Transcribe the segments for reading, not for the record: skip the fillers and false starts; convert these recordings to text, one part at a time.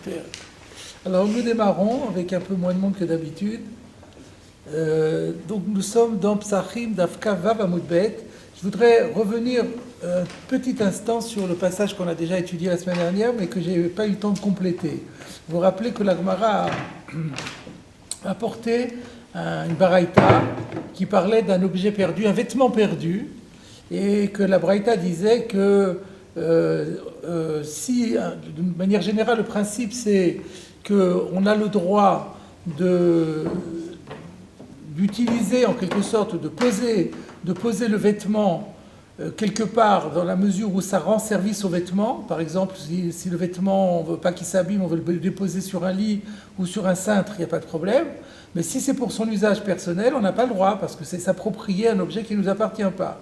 Super. Alors nous démarrons avec un peu moins de monde que d'habitude. Donc nous sommes dans Psachim d'Afka Vav Amud Bet. Je voudrais revenir un petit instant sur le passage qu'on a déjà étudié la semaine dernière, mais que je n'ai pas eu le temps de compléter. Vous vous rappelez que la Gemara a apporté une baraïta qui parlait d'un objet perdu, un vêtement perdu, et que la baraïta disait que si, d'une manière générale, le principe c'est qu'on a le droit d'utiliser en quelque sorte, de poser le vêtement quelque part dans la mesure où ça rend service au vêtement. Par exemple, si le vêtement, on ne veut pas qu'il s'abîme, on veut le déposer sur un lit ou sur un cintre, il n'y a pas de problème. Mais si c'est pour son usage personnel, on n'a pas le droit parce que c'est s'approprier un objet qui ne nous appartient pas.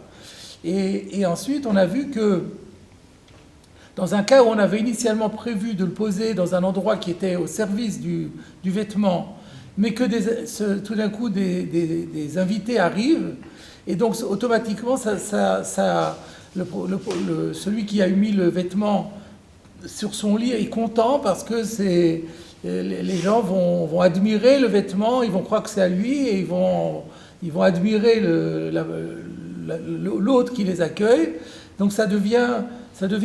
Et ensuite, on a vu que dans un cas où on avait initialement prévu de le poser dans un endroit qui était au service du vêtement, mais que tout d'un coup des invités arrivent, et donc automatiquement celui qui a mis le vêtement sur son lit est content parce que les gens vont admirer le vêtement, ils vont croire que c'est à lui et ils vont admirer l'autre qui les accueille. Donc ça devient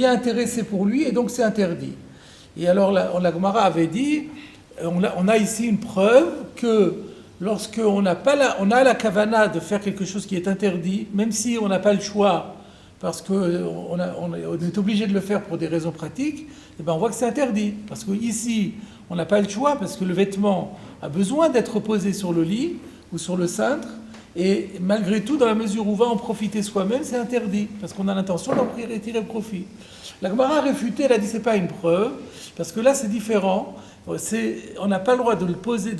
intéressé pour lui et donc c'est interdit. Et alors la Gemara avait dit, on a ici une preuve que lorsqu'on on a la kavana de faire quelque chose qui est interdit, même si on n'a pas le choix, parce qu'on est obligé de le faire pour des raisons pratiques, et ben on voit que c'est interdit. Parce qu'ici, on n'a pas le choix, parce que le vêtement a besoin d'être posé sur le lit ou sur le cintre, et malgré tout, dans la mesure où on va en profiter soi-même, c'est interdit, parce qu'on a l'intention d'en tirer le profit. La Gemara a réfuté, elle a dit c'est pas une preuve, parce que là c'est différent. On n'a pas le droit d'exposer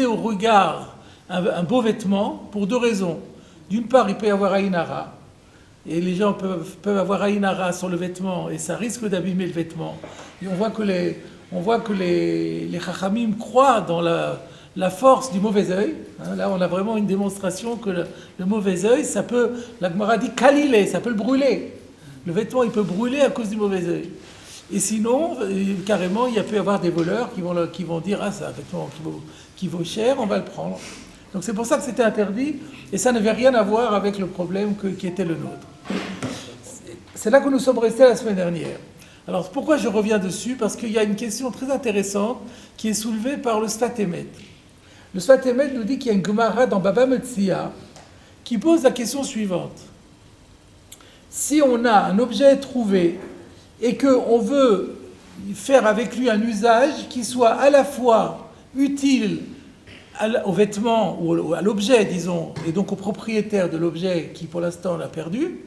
au regard un beau vêtement pour deux raisons. D'une part, il peut y avoir Aïnara, et les gens peuvent avoir Aïnara sur le vêtement, et ça risque d'abîmer le vêtement. Et on voit que les Chachamim croient dans la force du mauvais œil. Là, on a vraiment une démonstration que le mauvais œil, ça peut, la Gemara dit kalilé, ça peut le brûler. Le vêtement, il peut brûler à cause du mauvais œil. Et sinon, carrément, il peut y avoir des voleurs qui vont dire « Ah, c'est un vêtement qui vaut cher, on va le prendre. » Donc c'est pour ça que c'était interdit, et ça n'avait rien à voir avec le problème qui était le nôtre. C'est là que nous sommes restés la semaine dernière. Alors pourquoi je reviens dessus ? Parce qu'il y a une question très intéressante qui est soulevée par le Sfat Emet. Le Sfat Emet nous dit qu'il y a une Gemara dans Baba Metzia qui pose la question suivante. Si on a un objet trouvé et qu'on veut faire avec lui un usage qui soit à la fois utile au vêtement ou à l'objet, disons, et donc au propriétaire de l'objet qui pour l'instant l'a perdu,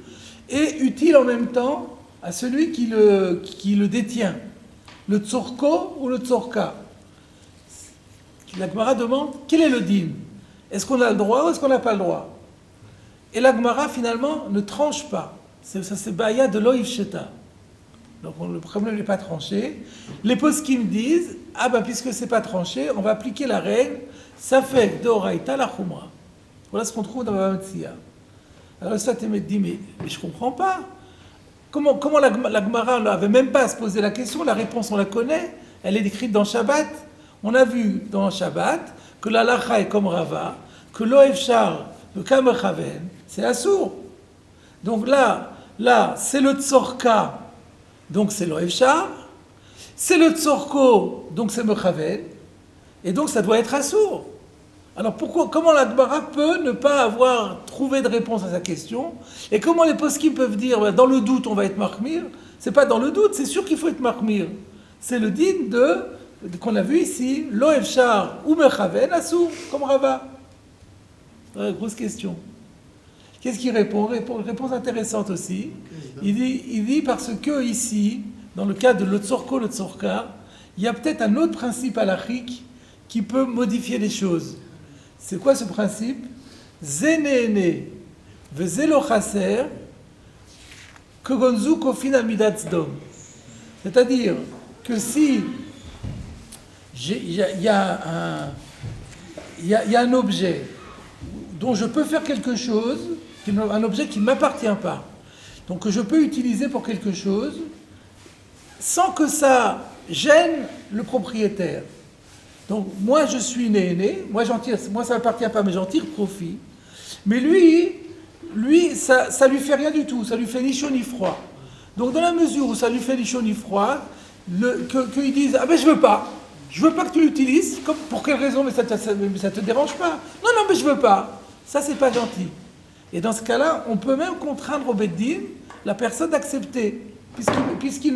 et utile en même temps à celui qui le détient, le tzorko ou le tzorka. La Gemara demande quel est le din ? Est-ce qu'on a le droit ou est-ce qu'on n'a pas le droit ? Et la Gemara finalement ne tranche pas. C'est baya de loïf sheta. Donc le problème n'est pas tranché. Les poskim disent, puisque c'est pas tranché, on va appliquer la règle, ça fait d'oraïta la chumra. Voilà ce qu'on trouve dans la Metzia. Alors le Sfat Emet dit, mais je comprends pas. Comment la Gemara n'avait même pas à se poser la question, la réponse on la connaît, elle est décrite dans Shabbat. On a vu dans Shabbat que la lacha est comme Rava, que l'oefshar, le kamechaven, c'est assour. Donc là, c'est le tzorka, donc c'est l'oefshar, c'est le tzorko, donc c'est mechaven, et donc ça doit être assour. Alors comment la Gemara peut ne pas avoir trouvé de réponse à sa question, et comment les poskim peuvent dire, dans le doute on va être markmir? C'est pas dans le doute, c'est sûr qu'il faut être markmir. C'est le din qu'on a vu ici, l'oefshar ou mechaven, assour, comme Rava. Grosse question. Qu'est-ce qu'il répond ? Réponse intéressante aussi. Il dit parce que ici, dans le cas de le tzorko, le tzorka, il y a peut-être un autre principe halachique qui peut modifier les choses. C'est quoi ce principe ? Zeneene vezelo chaser kogonzu kofin amidat tzedom. C'est-à-dire que si il y a un objet dont je peux faire quelque chose, un objet qui ne m'appartient pas, donc que je peux utiliser pour quelque chose, sans que ça gêne le propriétaire. Donc moi je suis né, moi ça ne m'appartient pas, mais j'en tire profit. Mais lui ça lui fait rien du tout, ça lui fait ni chaud ni froid. Donc dans la mesure où ça lui fait ni chaud ni froid, qu'ils disent ah ben je veux pas que tu l'utilises, pour quelle raison, mais ça te dérange pas. Non mais je veux pas. Ça c'est pas gentil. Et dans ce cas-là, on peut même contraindre au Beddin la personne d'accepter, puisqu'il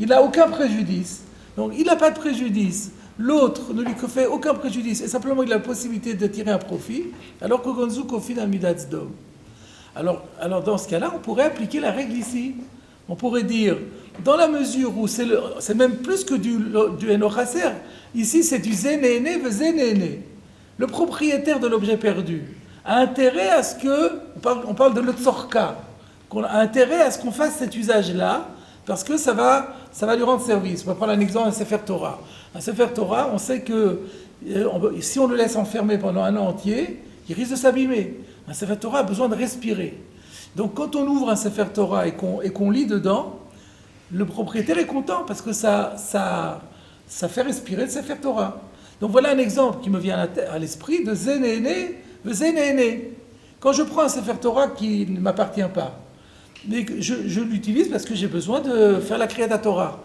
n'a aucun préjudice. Donc il n'a pas de préjudice. L'autre ne lui fait aucun préjudice, et simplement il a la possibilité de tirer un profit, alors que Gonzu Kofi d'un Midatzdom. Alors dans ce cas-là, on pourrait appliquer la règle ici. On pourrait dire, dans la mesure où c'est même plus que du Enochaser, ici c'est du Zenéné ve Zenéné. Le propriétaire de l'objet perdu a intérêt à ce que, on parle de l'Otsorka, qu'on a intérêt à ce qu'on fasse cet usage-là, parce que ça va lui rendre service. On va prendre un exemple, un Sefer Torah. Un Sefer Torah, on sait que si on le laisse enfermer pendant un an entier, il risque de s'abîmer. Un Sefer Torah a besoin de respirer. Donc quand on ouvre un Sefer Torah et qu'on lit dedans, le propriétaire est content parce que ça fait respirer le Sefer Torah. Donc voilà un exemple qui me vient à l'esprit de Zenéné, Zenéné. Quand je prends un Sefer Torah qui ne m'appartient pas, mais je l'utilise parce que j'ai besoin de faire la Kriyat Torah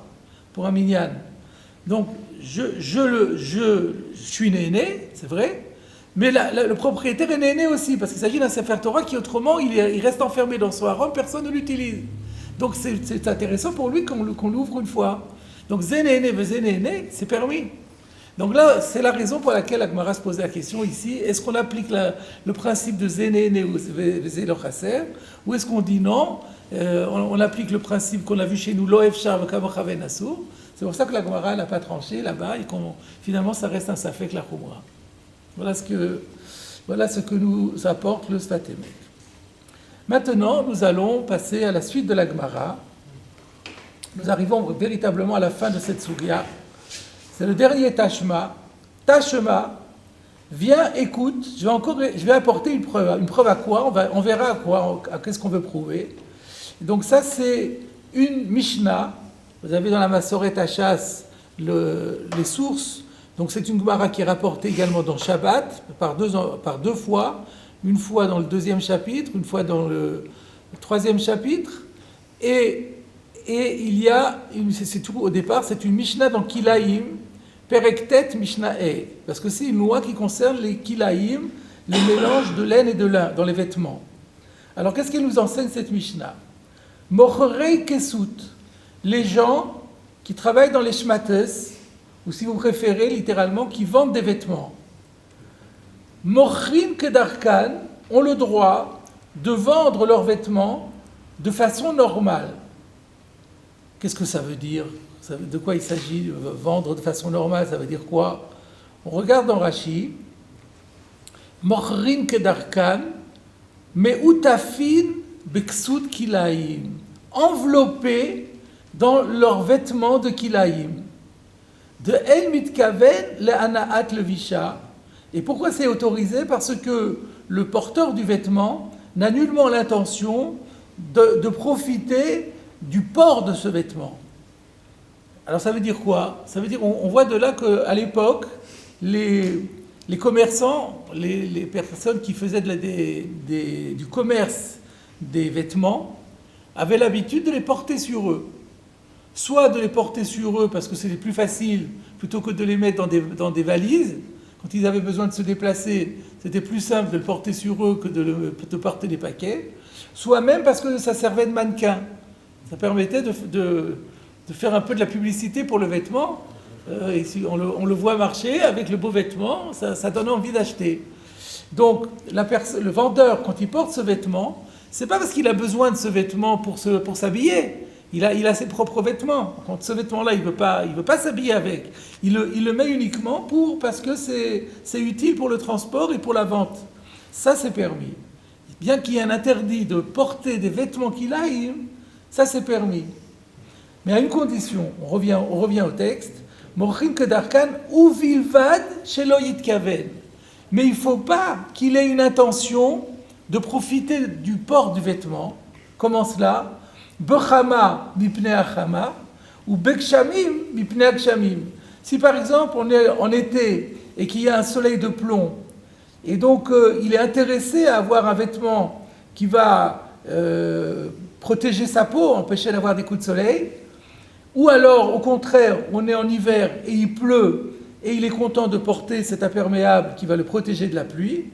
pour un minyan. Donc je suis néné, c'est vrai, mais le propriétaire est néné aussi, parce qu'il s'agit d'un Sefer Torah qui autrement il reste enfermé dans son haram, personne ne l'utilise. Donc c'est intéressant pour lui qu'on l'ouvre une fois. Donc Zénéné, c'est permis. Donc là, c'est la raison pour laquelle Agmara se posait la question ici, est-ce qu'on applique le principe de Zénéné ou Zélochaser, ou est-ce qu'on dit non, on applique le principe qu'on a vu chez nous, Loef Shav Kamochaven Asur. C'est pour ça que l'Agmara n'a pas tranché là-bas, et finalement ça reste un Safek la Khumra. Voilà ce que nous apporte le Sfat Emet. Maintenant, nous allons passer à la suite de l'Agmara. Nous arrivons véritablement à la fin de cette Sugya. C'est le dernier Tashma. Tashma, viens, écoute, je vais apporter une preuve. Une preuve à quoi? On verra à quoi, à qu'est-ce qu'on veut prouver. Donc ça, c'est une Mishnah. Vous avez dans la Masoret Hachas les sources. Donc c'est une Gemara qui est rapportée également dans Shabbat, par deux fois. Une fois dans le 2e chapitre, une fois dans le 3e chapitre. Et il y a, c'est tout au départ, c'est une Mishnah dans Kilaïm, Perektet Mishnah E, parce que c'est une loi qui concerne les Kilaïm, les mélanges de laine et de lin dans les vêtements. Alors qu'est-ce qu'elle nous enseigne cette Mishnah? Mocherei Kesut, les gens qui travaillent dans les shmates, ou si vous préférez littéralement, qui vendent des vêtements. Mochrin Kedarkan ont le droit de vendre leurs vêtements de façon normale. Qu'est-ce que ça veut dire? De quoi il s'agit? Vendre de façon normale, ça veut dire quoi? On regarde dans Rashi. Mochrin Kedarkan, me'utafin beksut kilaim, enveloppés dans leurs vêtements de kilaim. De El Mitkaven le Anaat Levisha. Et pourquoi c'est autorisé? Parce que le porteur du vêtement n'a nullement l'intention de profiter du port de ce vêtement. Alors ça veut dire quoi? Ça veut dire, on voit de là qu'à l'époque, les commerçants, les personnes qui faisaient du commerce des vêtements, avaient l'habitude de les porter sur eux. Soit de les porter sur eux parce que c'était plus facile, plutôt que de les mettre dans des valises. Quand ils avaient besoin de se déplacer, c'était plus simple de le porter sur eux que de porter des paquets. Soit même parce que ça servait de mannequin. Ça permettait de faire un peu de la publicité pour le vêtement. Et si on le voit marcher avec le beau vêtement, ça donne envie d'acheter. Donc le vendeur, quand il porte ce vêtement, c'est pas parce qu'il a besoin de ce vêtement pour s'habiller. Il a ses propres vêtements. Quand ce vêtement-là, il veut pas s'habiller avec. Il le met uniquement parce que c'est utile pour le transport et pour la vente. Ça, c'est permis. Bien qu'il y ait un interdit de porter des vêtements kilaïm, ça, c'est permis. Mais à une condition, on revient au texte. Mochin kedarkan uvilvad shelo yitkaven. Mais il ne faut pas qu'il ait une intention de profiter du port du vêtement. Comment cela? Bechama mipnei achama, ou bekshamim mipnei akshamim. Si par exemple on est en été et qu'il y a un soleil de plomb, et donc il est intéressé à avoir un vêtement qui va protéger sa peau, empêcher d'avoir des coups de soleil, ou alors au contraire on est en hiver et il pleut et il est content de porter cet imperméable qui va le protéger de la pluie,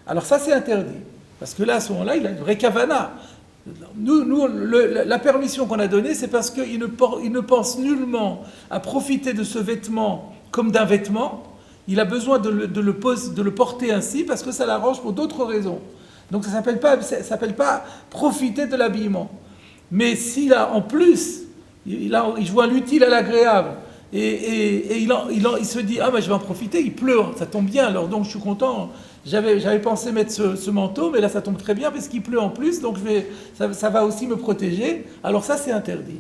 alors ça c'est interdit. Parce que là, à ce moment-là, il a une vraie kavana. La permission qu'on a donnée, c'est parce qu'il ne pense nullement à profiter de ce vêtement comme d'un vêtement. Il a besoin de le porter ainsi parce que ça l'arrange pour d'autres raisons. Donc ça ne s'appelle pas profiter de l'habillement. Mais s'il a en plus, il joint l'utile à l'agréable, et il se dit, ah ben je vais en profiter, il pleut, ça tombe bien, alors donc je suis content. J'avais pensé mettre ce manteau, mais là ça tombe très bien parce qu'il pleut en plus, donc ça va aussi me protéger. Alors ça c'est interdit.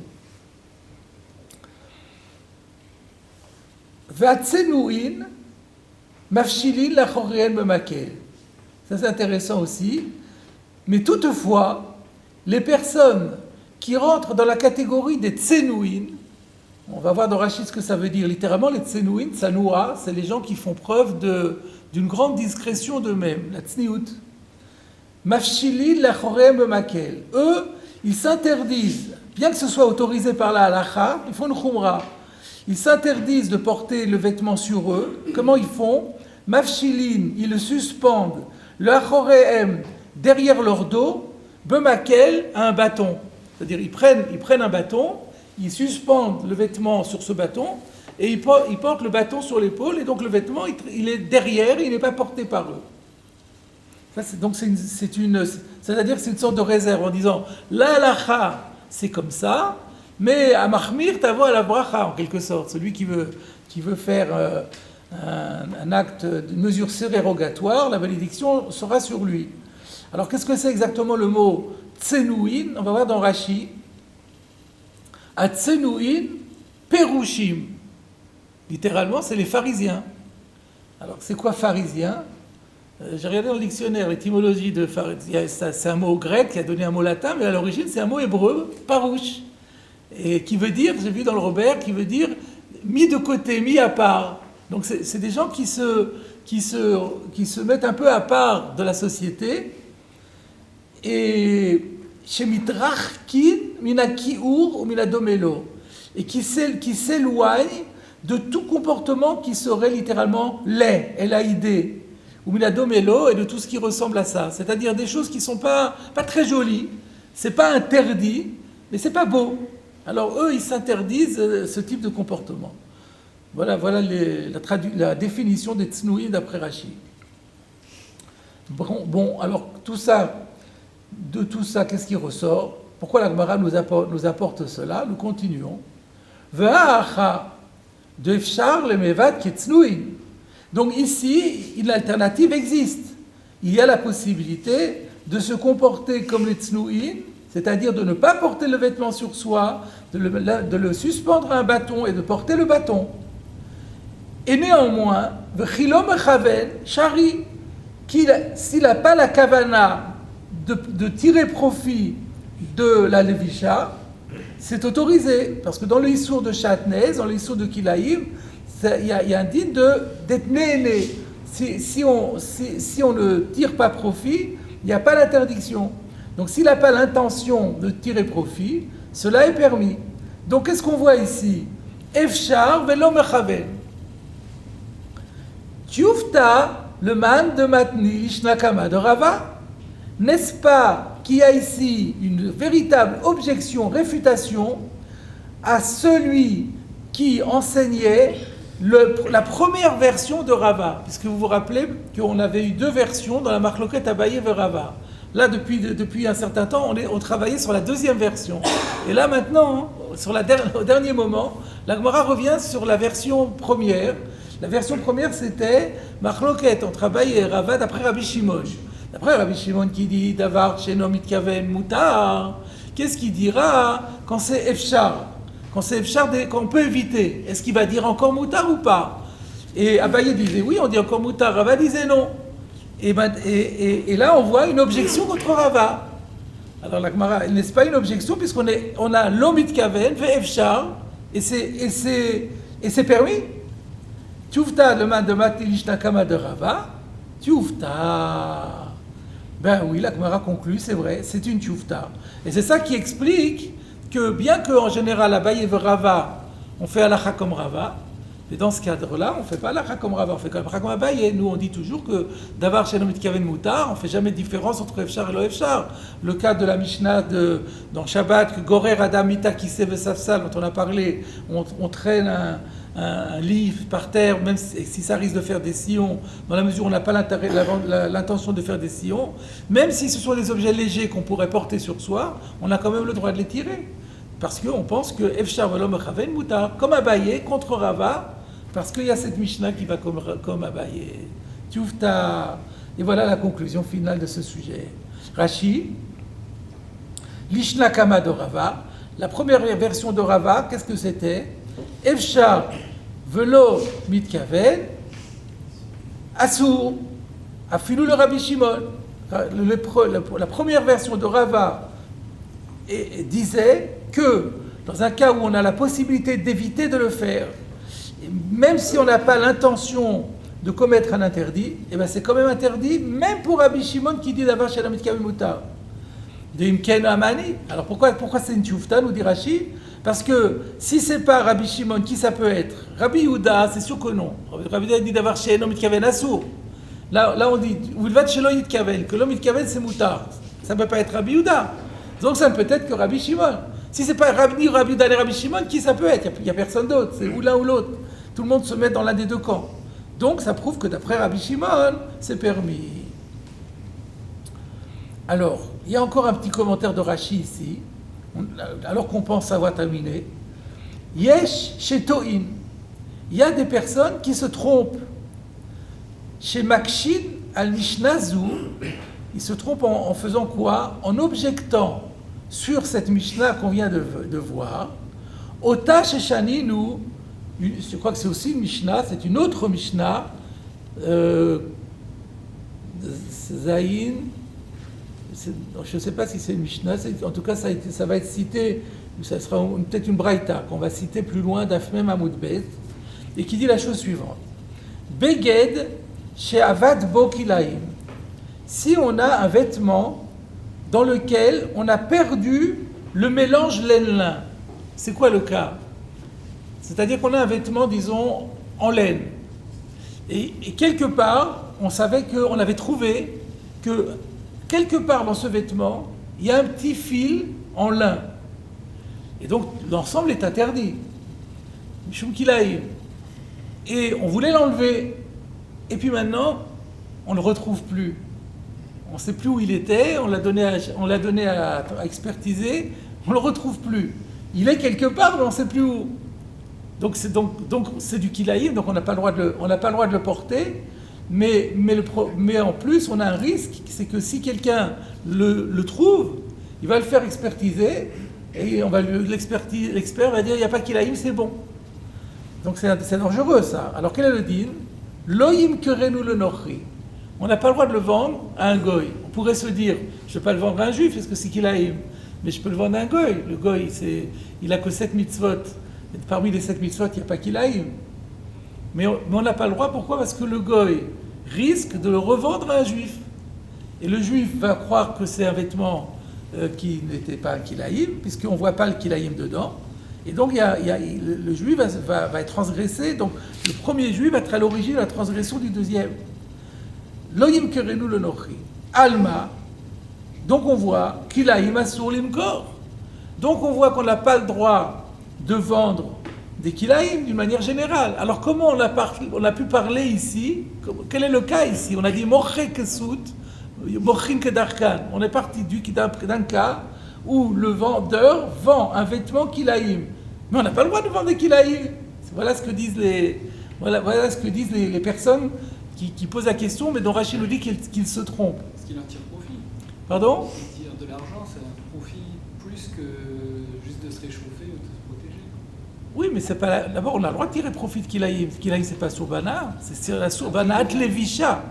V'atzenouin mafshilin lachorien bemakel. Ça c'est intéressant aussi. Mais toutefois, les personnes qui rentrent dans la catégorie des tzenouin, on va voir dans Rachid ce que ça veut dire. Littéralement, les tzenouin, tsanoua, c'est les gens qui font preuve d'une grande discrétion d'eux-mêmes, la tsniout. Mafshilin lachorem bemakel. Eux, ils s'interdisent, bien que ce soit autorisé par la halacha, ils font une khumra. Ils s'interdisent de porter le vêtement sur eux. Comment ils font? Mafshilin, ils le suspendent, lachorem, derrière leur dos, bemakel, à un bâton. C'est-à-dire, ils prennent un bâton, ils suspendent le vêtement sur ce bâton, et ils portent le bâton sur l'épaule, et donc le vêtement, il est derrière, il n'est pas porté par eux. Ça, c'est-à-dire que c'est une sorte de réserve, en disant, la halacha, c'est comme ça, mais à mahmir, t'avo à la bracha, en quelque sorte. Celui qui veut faire un acte, une mesure sérérogatoire, la malédiction sera sur lui. Alors, qu'est-ce que c'est exactement le mot tsenouin? On va voir dans Rashi. À tsenouin, perushim. Littéralement, c'est les pharisiens. Alors, c'est quoi pharisien? J'ai regardé dans le dictionnaire l'étymologie de pharisien. C'est un mot grec qui a donné un mot latin, mais à l'origine, c'est un mot hébreu, parouche. Et qui veut dire, j'ai vu dans le Robert, qui veut dire mis de côté, mis à part. Donc, c'est des gens qui se mettent un peu à part de la société. Et shemitrachkin minakiur ou minadomelo, et qui s'éloigne de tout comportement qui serait littéralement laid, L-A-I-D, ou minadomelo, et de tout ce qui ressemble à ça. C'est-à-dire des choses qui ne sont pas très jolies, c'est pas interdit, mais c'est pas beau. Alors eux, ils s'interdisent ce type de comportement. Voilà la définition des tsnouïs d'après Rashi. Bon, alors de tout ça, qu'est-ce qui ressort? Pourquoi la Gemara nous apporte cela? Nous continuons. Ve'acha de efshar lemevat ketznuin. Donc ici, une alternative existe. Il y a la possibilité de se comporter comme les tsnouin, c'est-à-dire de ne pas porter le vêtement sur soi, de le suspendre à un bâton et de porter le bâton. Et néanmoins, v'chilo mechaven shari, s'il n'a pas la kavana de tirer profit de la levisha, c'est autorisé. Parce que dans le Issour de Chatnez, dans le Issour de Kilaïm, il y a un din d'être né. Si on ne tire pas profit, il n'y a pas l'interdiction. Donc s'il n'a pas l'intention de tirer profit, cela est permis. Donc qu'est-ce qu'on voit ici? Efshar velo mechaven. Tioufta, le man de Matnish Nakama de Rava. N'est-ce pas qu'il y a ici une véritable objection, réfutation à celui qui enseignait la première version de Rava? Puisque vous vous rappelez qu'on avait eu deux versions dans la Marloquet Abaye et Rava. Là, depuis un certain temps, on travaillait sur la deuxième version. Et là, maintenant, au dernier moment, la Gemara revient sur la version première. La version première, c'était Marloquet entre Abaye et Rava d'après Rabbi Shimon. D'après Rabbi Shimon qui dit Davar Sheno Mitkaven Mutar, qu'est-ce qu'il dira quand c'est Efshar? Quand c'est Efshar, qu'on peut éviter. Est-ce qu'il va dire encore Mutar ou pas? Et Abaye disait oui, on dit encore Mutar. Rava disait non. Et là, on voit une objection contre Rava. Alors la Gemara, n'est-ce pas une objection puisqu'on a l'Omitkaven, fait Efshar, Et c'est permis. Tioufta, le man de Matilishna Kama de Rava, Tioufta. Ben oui, la Gemara conclut, c'est vrai, c'est une Tioufta. Et c'est ça qui explique que bien qu'en général, Abaye et Rava, on fait halakha comme Rava, mais dans ce cadre-là, on ne fait pas halakha comme Rava, on fait comme Abaye. Nous, on dit toujours que d'avoir chez Nomit Kaven Moutar, on ne fait jamais de différence entre Efchar et lo Efchar. Le cas de la Mishnah dans Shabbat, que Gorer Adam Mita Kiseh Vesafsal, dont on a parlé, on traîne un livre par terre, même si ça risque de faire des sillons, dans la mesure où on n'a pas l'intention de faire des sillons, même si ce sont des objets légers qu'on pourrait porter sur soi, on a quand même le droit de les tirer. Parce qu'on pense que Efshar Velom Chaven Moutar, comme Abaye contre Rava, parce qu'il y a cette Mishnah qui va comme Abaye. Tioufta. Et voilà la conclusion finale de ce sujet. Rashi, Lishna Kama de Rava, la première version de Rava, qu'est-ce que c'était? Efshar Velo Mitkaven, Asur, Afilou le Rabbi Shimon. La première version de Rava disait que dans un cas où on a la possibilité d'éviter de le faire, même si on n'a pas l'intention de commettre un interdit, et ben c'est quand même interdit, même pour Rabbi Shimon qui dit d'avoir chez la Mitkaven Moutar. De Imken Amani. Alors pourquoi c'est une tioufta, nous dit Rashi? Parce que si c'est pas Rabbi Shimon, qui ça peut être? Rabbi Yehuda, c'est sûr que non. Rabbi Yehuda dit d'avoir chez l'homme Mitkaven Assour. Là on dit, ou il va chez l'homme Mitkaven, que l'homme Mitkaven c'est Moutar. Ça ne peut pas être Rabbi Yehuda. Donc ça ne peut être que Rabbi Shimon. Si c'est pas Rabbi Yehuda et Rabbi Shimon, qui ça peut être? Il n'y a personne d'autre. C'est ou l'un ou l'autre. Tout le monde se met dans l'un des deux camps. Donc ça prouve que d'après Rabbi Shimon, c'est permis. Alors, il y a encore un petit commentaire de Rashi ici, alors qu'on pense avoir terminé. Yesh Shetoin. Il y a des personnes qui se trompent. Chez Makshin al-Mishnazu, ils se trompent en faisant quoi? En objectant sur cette Mishnah qu'on vient de voir. Ota Sheshaninu, je crois que c'est aussi une Mishnah, c'est une autre Mishnah, Zayin. Je ne sais pas si c'est une Mishnah, en tout cas ça va être cité, ça sera peut-être une Braïta qu'on va citer plus loin d'Afmem Amoudbet, et qui dit la chose suivante. Beged she'avad bo kilaim. Si on a un vêtement dans lequel on a perdu le mélange laine-lin, c'est quoi le cas? C'est-à-dire qu'on a un vêtement, disons, en laine. Et quelque part, on savait qu'on avait trouvé que quelque part dans ce vêtement, il y a un petit fil en lin. Et donc, l'ensemble est interdit. Mishum kilaïm. Et on voulait l'enlever. Et puis maintenant, on ne le retrouve plus. On ne sait plus où il était, on l'a donné à expertiser, on ne le retrouve plus. Il est quelque part, mais on ne sait plus où. Donc c'est du kilaïm, donc on n'a pas le droit de le porter. Mais en plus, on a un risque, c'est que si quelqu'un le trouve, il va le faire expertiser, et l'expert va dire, il n'y a pas kilaïm, c'est bon. Donc c'est dangereux ça. Alors quel est le din? Loïm kerenu le nochri. On n'a pas le droit de le vendre à un goy. On pourrait se dire, je ne vais pas le vendre à un juif, parce que c'est kilaïm. Mais je peux le vendre à un goy. Le goy, il n'a que 7 mitzvot. Et parmi les 7 mitzvot, il n'y a pas kilaïm. Mais on n'a pas le droit, pourquoi? Parce que le goy risque de le revendre à un juif. Et le juif va croire que c'est un vêtement qui n'était pas un kilaïm, puisqu'on ne voit pas le kilaïm dedans. Et donc le juif va être transgressé. Donc le premier juif va être à l'origine de la transgression du deuxième. Loïm kerenu le nochri. Alma. Donc on voit kilaïm asur limkor. Donc on voit qu'on n'a pas le droit de vendre des kilaïm d'une manière générale. Alors comment on a pu parler ici? Quel est le cas ici? On a dit moché kesut, mochin kedarkan. On est parti d'un cas où le vendeur vend un vêtement kilaïm. Mais on n'a pas le droit de vendre des kilaïm. Voilà ce que disent les personnes qui posent la question, mais dont Rachid nous dit qu'ils se trompent. Parce qu'il en tire profit. Pardon? Il tire de l'argent, c'est un profit plus que juste de se réchauffer ou de se protéger. Oui, mais c'est pas d'abord on a le droit de tirer profit de kilaïm. Kilaïm c'est pas surbana, c'est la surbana atlevisha.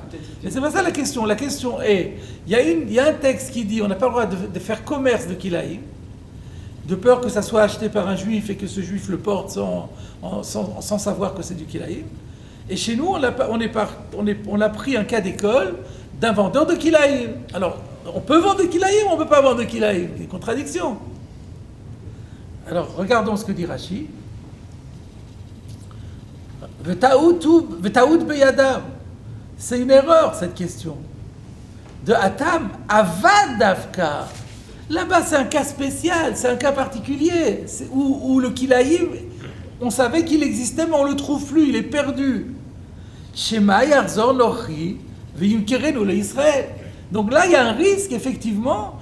Mais c'est pas ça la question. La question est, il y a un texte qui dit on n'a pas le droit de faire commerce de kilaïm. de peur que ça soit acheté par un juif et que ce juif le porte sans savoir que c'est du kilaïm. Et chez nous, on a pris un cas d'école d'un vendeur de kilaïm. Alors, on peut vendre de kilaïm ou on ne peut pas vendre de kilaïm? Des contradictions. Alors, regardons ce que dit Rashi. Vetaout beyadam. C'est une erreur, cette question. De Atam, Avad Davka. Là-bas, c'est un cas spécial, c'est un cas particulier, où le kilaïm, on savait qu'il existait, mais on ne le trouve plus, il est perdu. Shema Yarzor Lochi, Veyumkerenu le Israël. Donc là, il y a un risque, effectivement,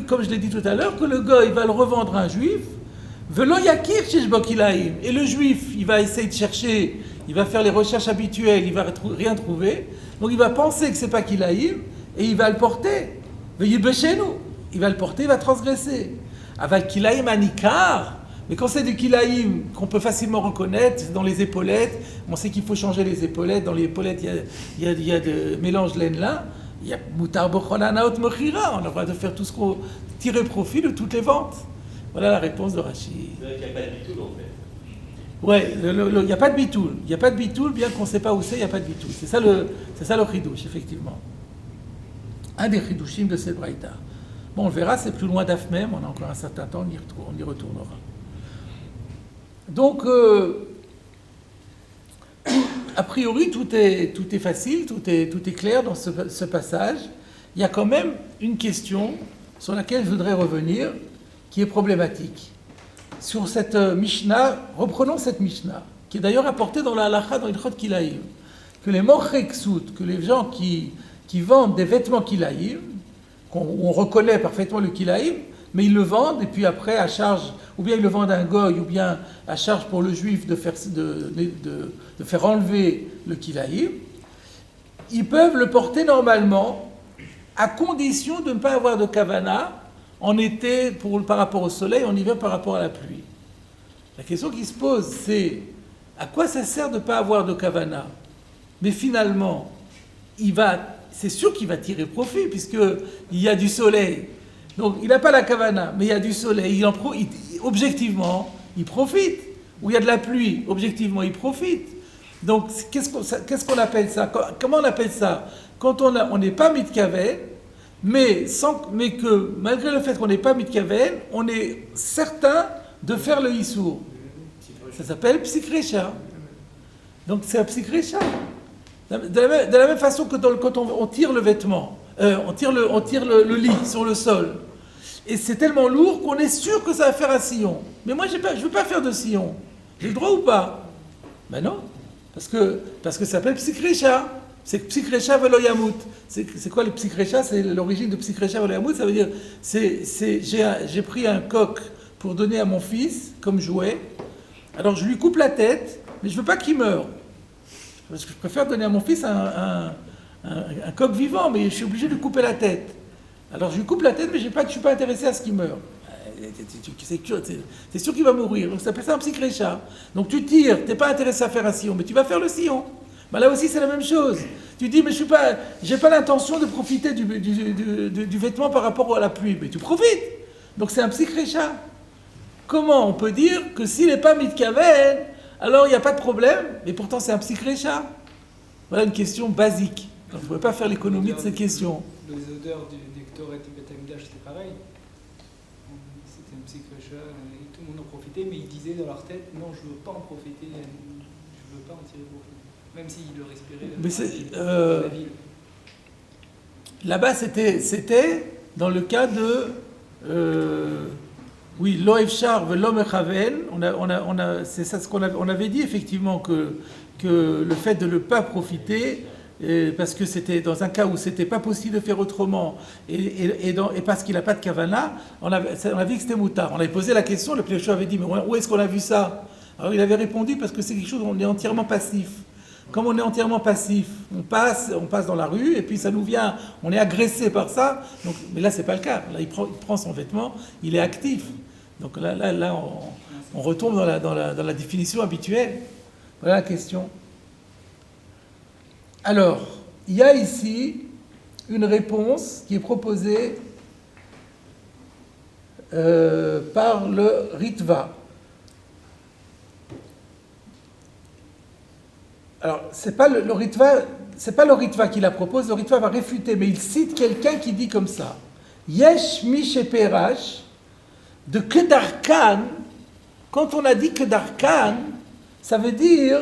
comme je l'ai dit tout à l'heure, que le goy va le revendre à un juif, Velo Yakir Sheshbo Kilaïm. Et le juif, il va essayer de chercher, il va faire les recherches habituelles, il ne va rien trouver. Donc il va penser que ce n'est pas Kilaïm, et il va le porter. Veyibeshenu. Il va le porter, il va transgresser. Avec Kilaïm Anikar, mais quand c'est du Kilaïm qu'on peut facilement reconnaître, c'est dans les épaulettes, on sait qu'il faut changer les épaulettes, dans les épaulettes il y a de mélange laine-lin, il y a Moutar Bocholanaot Mochira, on a le droit de faire tout ce qu'on tirer profit de toutes les ventes. Voilà la réponse de Rashi. C'est vrai qu'il n'y a pas de bitoul en fait. Ouais, il n'y a pas de bitoul. Il n'y a pas de bitoul, bien qu'on ne sait pas où c'est, il n'y a pas de bitoul. C'est ça le chidouche, effectivement. Un des chidouchim de cette braïta. Bon, on le verra, c'est plus loin d'Af même, on a encore un certain temps, on y retournera. Donc, a priori, tout est facile, tout est clair dans ce passage. Il y a quand même une question sur laquelle je voudrais revenir, qui est problématique. Sur cette Mishnah, reprenons cette Mishnah, qui est d'ailleurs apportée dans la halacha, dans Ilchot Kilaïm, que les mochreksut, que les gens qui vendent des vêtements Kilaïm, on reconnaît parfaitement le kilaïm, mais ils le vendent, et puis après, à charge, ou bien ils le vendent à un goy, ou bien à charge pour le juif de faire enlever le kilaïm, ils peuvent le porter normalement, à condition de ne pas avoir de kavana en été par rapport au soleil, en hiver par rapport à la pluie. La question qui se pose, c'est à quoi ça sert de ne pas avoir de kavana? Mais finalement, c'est sûr qu'il va tirer profit, puisqu'il y a du soleil. Donc, il n'a pas la kavana, mais il y a du soleil. Objectivement, il profite. Ou il y a de la pluie, objectivement, il profite. Donc, qu'est-ce qu'on appelle ça? Comment on appelle ça? Quand on n'est pas mitkaven, mais que, malgré le fait qu'on n'est pas mitkaven, on est certain de faire le issour. Ça s'appelle psikrecha. Donc, c'est un psikrecha. De la même façon que quand on tire le vêtement, on tire le lit sur le sol, et c'est tellement lourd qu'on est sûr que ça va faire un sillon. Mais moi, je ne veux pas faire de sillon. J'ai le droit ou pas? Ben non, parce que ça s'appelle psikrecha. C'est psikrecha velo yamut. C'est quoi le psikrecha? C'est l'origine de psikrecha velo yamut. Ça veut dire, j'ai pris un coq pour donner à mon fils comme jouet. Alors je lui coupe la tête, mais je ne veux pas qu'il meure. Parce que je préfère donner à mon fils un coq vivant, mais je suis obligé de lui couper la tête. Alors je lui coupe la tête, mais je ne suis pas intéressé à ce qu'il meure. C'est sûr qu'il va mourir. Donc ça s'appelle ça un psikrecha. Donc tu tires, tu n'es pas intéressé à faire un sillon, mais tu vas faire le sillon. Ben là aussi c'est la même chose. Tu dis, mais je n'ai pas l'intention de profiter du vêtement par rapport à la pluie. Mais tu profites. Donc c'est un psikrecha. Comment on peut dire que s'il n'est pas mitkaven, alors il n'y a pas de problème, mais pourtant c'est un psikrecha? Voilà une question basique. Donc, vous ne pouvez pas faire l'économie de ces questions. Les odeurs des Ktoret et Beth Amikdash, c'était pareil. C'était un psikrecha, et tout le monde en profitait, mais ils disaient dans leur tête, non, je ne veux pas en profiter, je ne veux pas en tirer profit. Même s'ils le respiraient la ville. Là-bas, c'était dans le cas de... oui, lo efshar velo mechaven. C'est ça ce qu'on avait dit effectivement que le fait de ne pas profiter, parce que c'était dans un cas où c'était pas possible de faire autrement, et parce qu'il n'a pas de kavana, on a vu que c'était moutard. On avait posé la question, le Pléchot avait dit, mais où est-ce qu'on a vu ça? Alors il avait répondu, parce que c'est quelque chose où on est entièrement passif. Comme on est entièrement passif, on passe dans la rue, et puis ça nous vient, on est agressé par ça. Donc, mais là, c'est pas le cas. Là, il prend son vêtement, il est actif. Donc là, on retombe dans la définition habituelle. Voilà la question. Alors, il y a ici une réponse qui est proposée par le Ritva. Alors, c'est pas le Ritva qui la propose, le Ritva va réfuter, mais il cite quelqu'un qui dit comme ça. Yesh mi sheperash de Kedarkan. Quand on a dit Kedarkan, ça veut dire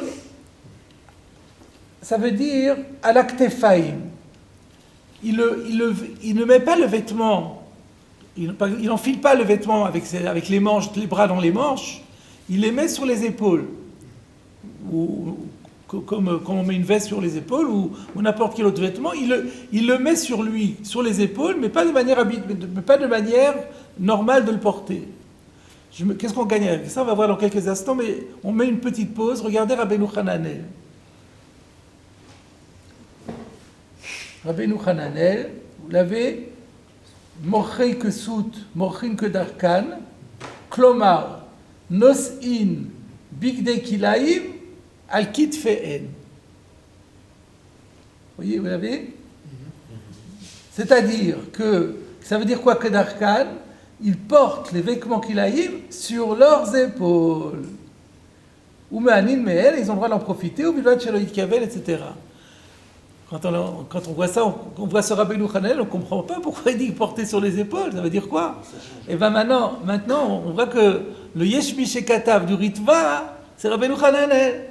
à l'aktefaim. Il ne met pas le vêtement, il n'enfile pas le vêtement avec les manches, les bras dans les manches, il les met sur les épaules. Ou comme on met une veste sur les épaules ou n'importe quel autre vêtement, il le met sur lui, sur les épaules, mais pas de manière normale de le porter. Qu'est-ce qu'on gagne avec ça? On va voir dans quelques instants, mais on met une petite pause. Regardez Rabbeinu Hananel. Rabbeinu Hananel, vous l'avez, Morchei Kesut, Morchin Kedarkan, Klomar, Nos'in, Bigdei Kilaim, Al-Kit Fe'en. Vous voyez, vous l'avez? C'est-à-dire que, ça veut dire quoi Kedarkan? Ils portent les vêtements Kilaim sur leurs épaules. Ou Me'anin Me'el, ils ont le droit d'en profiter, ou Bilvat Sheloïd Kavel, etc. Quand on voit ça, on voit ce Rabbeinu Hananel, on ne comprend pas pourquoi il dit porter sur les épaules, ça veut dire quoi? Et bien maintenant, on voit que le Yesh mi shekatav du Ritva, c'est Rabbeinu Hananel.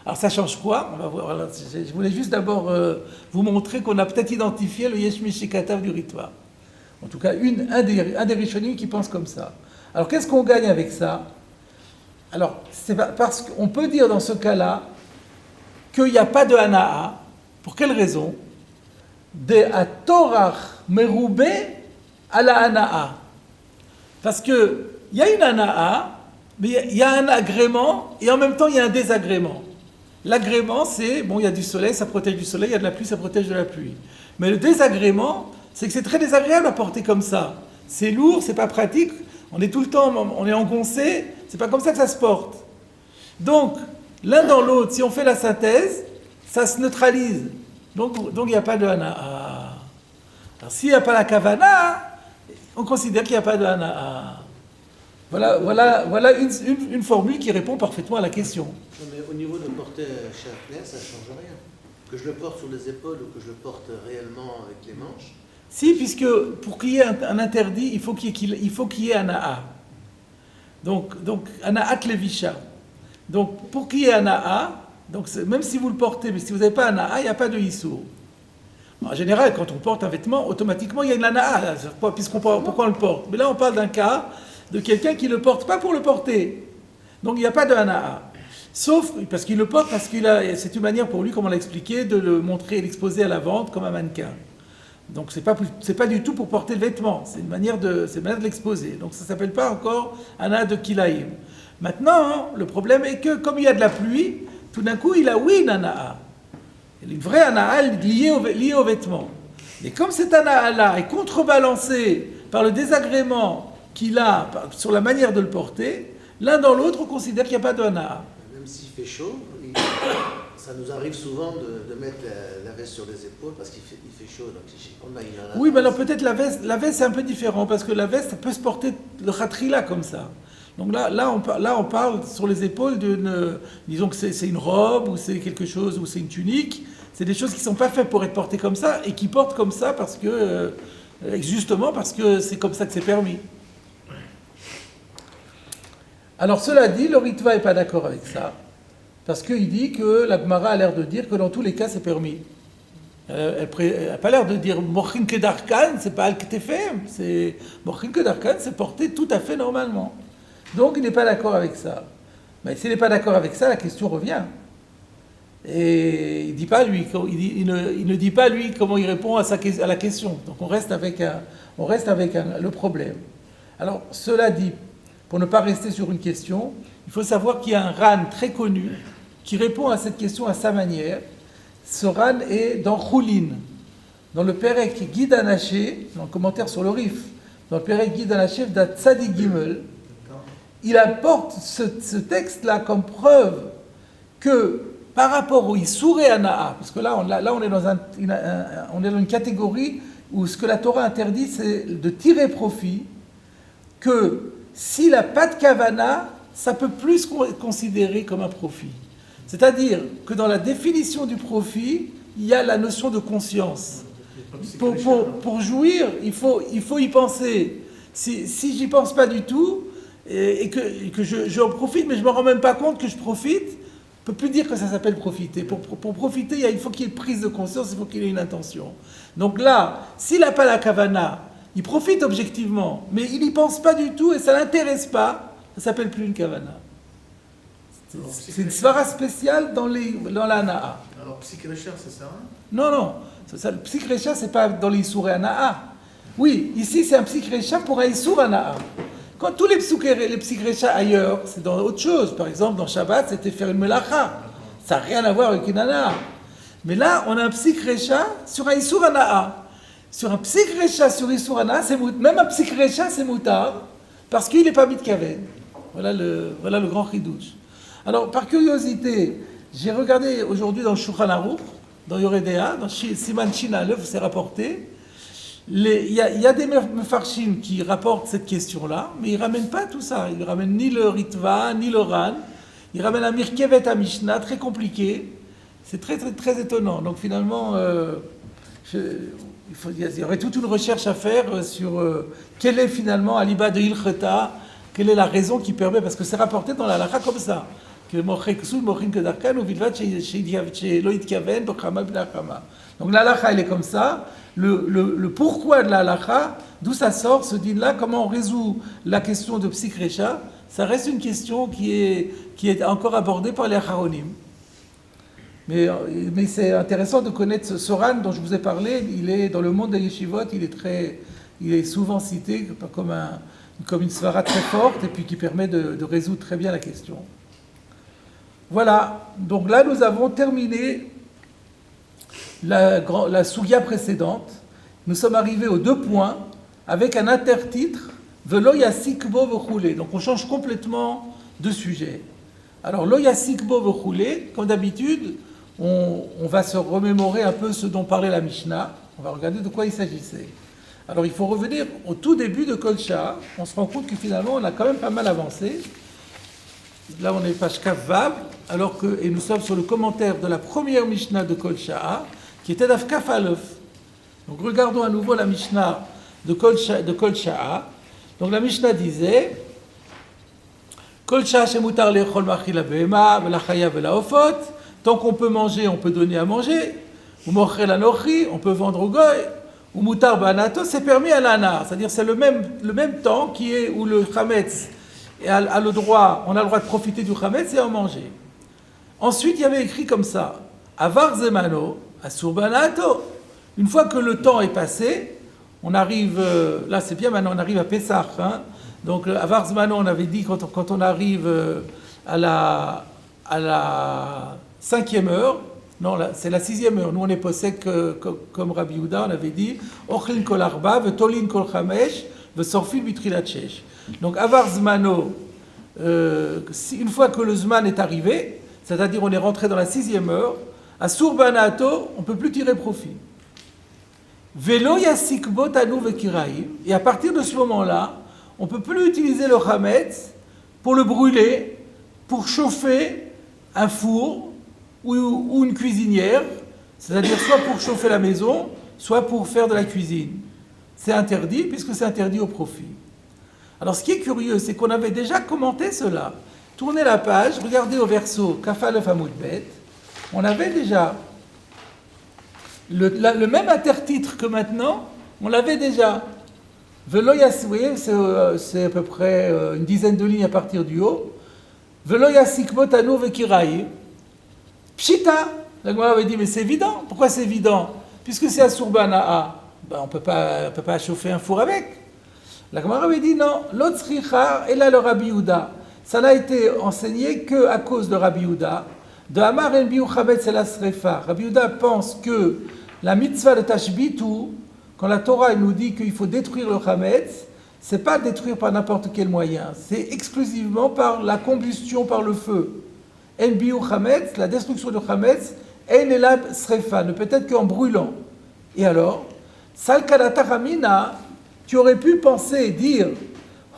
Alors ça change quoi? On va voir. Alors, je voulais juste d'abord vous montrer qu'on a peut-être identifié le Yesh mi shekatav du Ritva. En tout cas, un des Rishonim qui pense comme ça. Alors qu'est-ce qu'on gagne avec ça? Alors, c'est parce qu'on peut dire dans ce cas-là qu'il n'y a pas de Hana'a. Pour quelle raison? De Atorach Meroube à la Hana'a. Parce qu'il y a une Hana'a, mais il y a un agrément et en même temps il y a un désagrément. L'agrément, c'est, bon, il y a du soleil, ça protège du soleil, il y a de la pluie, ça protège de la pluie. Mais le désagrément, c'est que c'est très désagréable à porter comme ça. C'est lourd, c'est pas pratique, on est tout le temps, on est engoncé, c'est pas comme ça que ça se porte. Donc, l'un dans l'autre, si on fait la synthèse, ça se neutralise. Donc il n'y a pas de hana'a. Alors s'il n'y a pas la kavana, on considère qu'il n'y a pas de hana'a. Voilà une formule qui répond parfaitement à la question. Non, mais au niveau de porter Chafner, ça ne change rien. Que je le porte sur les épaules ou que je le porte réellement avec les manches. Si, puisque pour qu'il y ait un interdit, il faut qu'il y ait hana'a. Donc hana'at levisha. Donc pour qu'il y ait hana'a, donc même si vous le portez, mais si vous n'avez pas un hana'a, il n'y a pas de issour. En général, quand on porte un vêtement, automatiquement, il y a une hana'a, pourquoi on le porte? Mais là, on parle d'un cas de quelqu'un qui ne le porte pas pour le porter. Donc, il n'y a pas de hana'a. Sauf parce qu'il le porte, parce c'est une manière pour lui, comme on l'a expliqué, de le montrer, l'exposer à la vente comme un mannequin. Donc, c'est pas du tout pour porter le vêtement, c'est une manière de l'exposer. Donc, ça ne s'appelle pas encore hana'a de kilaïm. Maintenant, le problème est que, comme il y a de la pluie, tout d'un coup, il a une hana'a. Une vraie hana'a liée au vêtement. Et comme cette hana'a-là est contrebalancée par le désagrément qu'il a sur la manière de le porter, l'un dans l'autre, on considère qu'il n'y a pas de hana'a. Même s'il fait chaud, ça nous arrive souvent de mettre la veste sur les épaules parce qu'il fait chaud. Donc on a une hana'a. Oui, mais alors peut-être la veste c'est un peu différent parce que la veste peut se porter le khatrila comme ça. Donc là, on parle sur les épaules disons que c'est une robe ou c'est quelque chose, ou c'est une tunique. C'est des choses qui ne sont pas faites pour être portées comme ça et qui portent comme ça parce que, justement parce que c'est comme ça que c'est permis. Alors cela dit, le Ritva n'est pas d'accord avec ça parce qu'il dit que la Gemara a l'air de dire que dans tous les cas c'est permis. Elle n'a pas l'air de dire Mochin Kedarkan, c'est pas Al-Ktefem, c'est Mochin Kedarkan, c'est porté tout à fait normalement. Donc il n'est pas d'accord avec ça. Mais s'il n'est pas d'accord avec ça, la question revient. Et il ne dit pas lui comment il répond à la question. Donc on reste avec le problème. Alors cela dit, pour ne pas rester sur une question, il faut savoir qu'il y a un Ran très connu qui répond à cette question à sa manière. Ce Ran est dans Choulin, dans le Perek Guide Anaché, dans le commentaire sur le Rif, dans le Perek Guide Anaché d'Atzadi Gimel. Il apporte ce texte-là comme preuve que par rapport au Issouré Hana'a, parce que là on est dans une catégorie où ce que la Torah interdit, c'est de tirer profit que s'il n'a pas de kavana, ça peut plus être considéré comme un profit. C'est-à-dire que dans la définition du profit, il y a la notion de conscience. Pour jouir, il faut y penser. Si j'y pense pas du tout, et que je en profite, mais je ne me rends même pas compte que je profite, on ne peut plus dire que ça s'appelle profiter. Pour profiter, il faut qu'il y ait une prise de conscience, il faut qu'il y ait une intention. Donc là, s'il n'a pas la kavana, il profite objectivement, mais il n'y pense pas du tout et ça ne l'intéresse pas, ça ne s'appelle plus une kavana. C'est une svara spéciale dans la na'a. Alors, psychrécha, ça sert à rien? Non. Le psychrécha, ce n'est pas dans les Issour et Ana'a. Oui, ici, c'est un psychrécha pour un Issour Ana'a. Quand tous les psychrécha ailleurs, c'est dans autre chose. Par exemple, dans Shabbat, c'était faire une melacha. Ça n'a rien à voir avec une Ana'a. Mais là, on a un psychrécha sur un Issour Ana'a. Sur un psychrécha sur Issour Ana'a, même un psychrécha, c'est moutard, parce qu'il n'est pas mitkaven. Voilà le grand chidouche. Alors, par curiosité, j'ai regardé aujourd'hui dans le Shulchan Aruch, dans Yoredea, dans Siman Shin Aleph, c'est rapporté. Il y a des mefarshim qui rapportent cette question-là, mais ils ne ramènent pas tout ça. Ils ne ramènent ni le Ritva, ni le Ran. Ils ramènent un Mirkevet à Mishnah, très compliqué. C'est très, très, très étonnant. Donc finalement, il y aurait toute une recherche à faire sur quel est finalement Aliba de Hilcheta, quelle est la raison qui permet, parce que c'est rapporté dans la halakha comme ça. Donc la halakha, elle est comme ça. Le pourquoi de la halakha, d'où ça sort, ce din-là, comment on résout la question de psychrécha, ça reste une question qui est encore abordée par les acharonim. Mais c'est intéressant de connaître ce Soran dont je vous ai parlé. Il est dans le monde des yeshivot, il est souvent cité comme une svara très forte et puis qui permet de résoudre très bien la question. Voilà, donc là nous avons terminé la sougia précédente. Nous sommes arrivés aux 2 points avec un intertitre Velo yasikbo v'choulé. Donc on change complètement de sujet. Alors lo yasikbo v'choulé, comme d'habitude, on va se remémorer un peu ce dont parlait la Mishnah. On va regarder de quoi il s'agissait. Alors il faut revenir au tout début de Kol Sha'ah. On se rend compte que finalement on a quand même pas mal avancé. Là on est page Kaf Vav, et nous sommes sur le commentaire de la première Mishnah de Kol Sha'ah, qui était Daf Kaf Aleph. Donc regardons à nouveau la Mishnah de Kol Sha'ah. Donc la Mishnah disait Kol Sha'ah shemutar lechol machila behema velachaya velaofot. Tant qu'on peut manger, on peut donner à manger. Ou mocher la nochi, on peut vendre au goy. Ou mutar banato, c'est permis à l'anar. C'est-à-dire c'est le même temps où le chametz on a le droit de profiter du chametz et en manger. Ensuite, il y avait écrit comme ça Avar zemano, asur banato. Une fois que le temps est passé, on arrive, là c'est bien, maintenant on arrive à Pessah. Hein. Donc Avar zemano, on avait dit quand on arrive à la 5e heure, non, c'est la 6e heure. Nous, on est possèque comme Rabbi Yehuda, on avait dit Ochlin kol arba, vetolin kol chamesh, vesorfin bitrilat shesh. Donc, avar zmano, une fois que le zman est arrivé, c'est-à-dire on est rentré dans la 6e heure, à surbanato, on ne peut plus tirer profit. Velo yasikbo tanu vekiraim, et à partir de ce moment-là, on ne peut plus utiliser le chametz pour le brûler, pour chauffer un four ou une cuisinière, c'est-à-dire soit pour chauffer la maison, soit pour faire de la cuisine. C'est interdit, puisque c'est interdit au profit. Alors ce qui est curieux, c'est qu'on avait déjà commenté cela. Tournez la page, regardez au verso Kafalef Hamoud Bet, on avait déjà le même intertitre que maintenant, on l'avait déjà. Velo Yasoué, c'est à peu près une dizaine de lignes à partir du haut. Velo Yasikbo Tanu Vekiraï. Pshita, la Gemara avait dit, mais c'est évident. Pourquoi c'est évident? Puisque c'est Asur Bana'a, on ne peut pas chauffer un four avec. La Gemara avait dit, non, l'Otzricha et là le Rabbi Yehuda. Ça n'a été enseigné qu'à cause de Rabbi Yehuda. De Amar en Biu Chametz el Asrefa. Rabbi Yehuda pense que la mitzvah de Tashbitu, quand la Torah nous dit qu'il faut détruire le Chametz, c'est pas détruire par n'importe quel moyen, c'est exclusivement par la combustion par le feu. En biu chametz, la destruction du chametz, en elab srefa, ne peut être qu'en brûlant. Et alors, salkalata ramina, tu aurais pu penser et dire,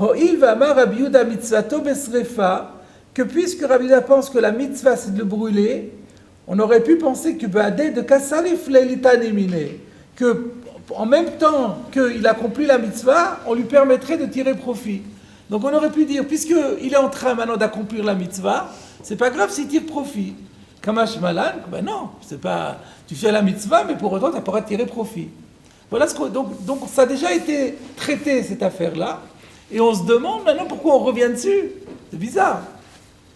Ho'il v'amar Rabbi Yehuda mitzvato besrefa, que puisque Rabbi Yehuda pense que la mitzvah c'est de le brûler, on aurait pu penser que Ba'adeh de Kassalif l'émine, que en même temps qu'il accomplit la mitzvah, on lui permettrait de tirer profit. Donc on aurait pu dire, puisqu'il est en train maintenant d'accomplir la mitzvah, c'est pas grave s'il tire profit. Kamash Malan, ben non, c'est pas, tu fais la mitzvah, mais pour autant tu n'as pas tirer profit. Voilà donc ça a déjà été traité cette affaire-là, et on se demande maintenant pourquoi on revient dessus. C'est bizarre.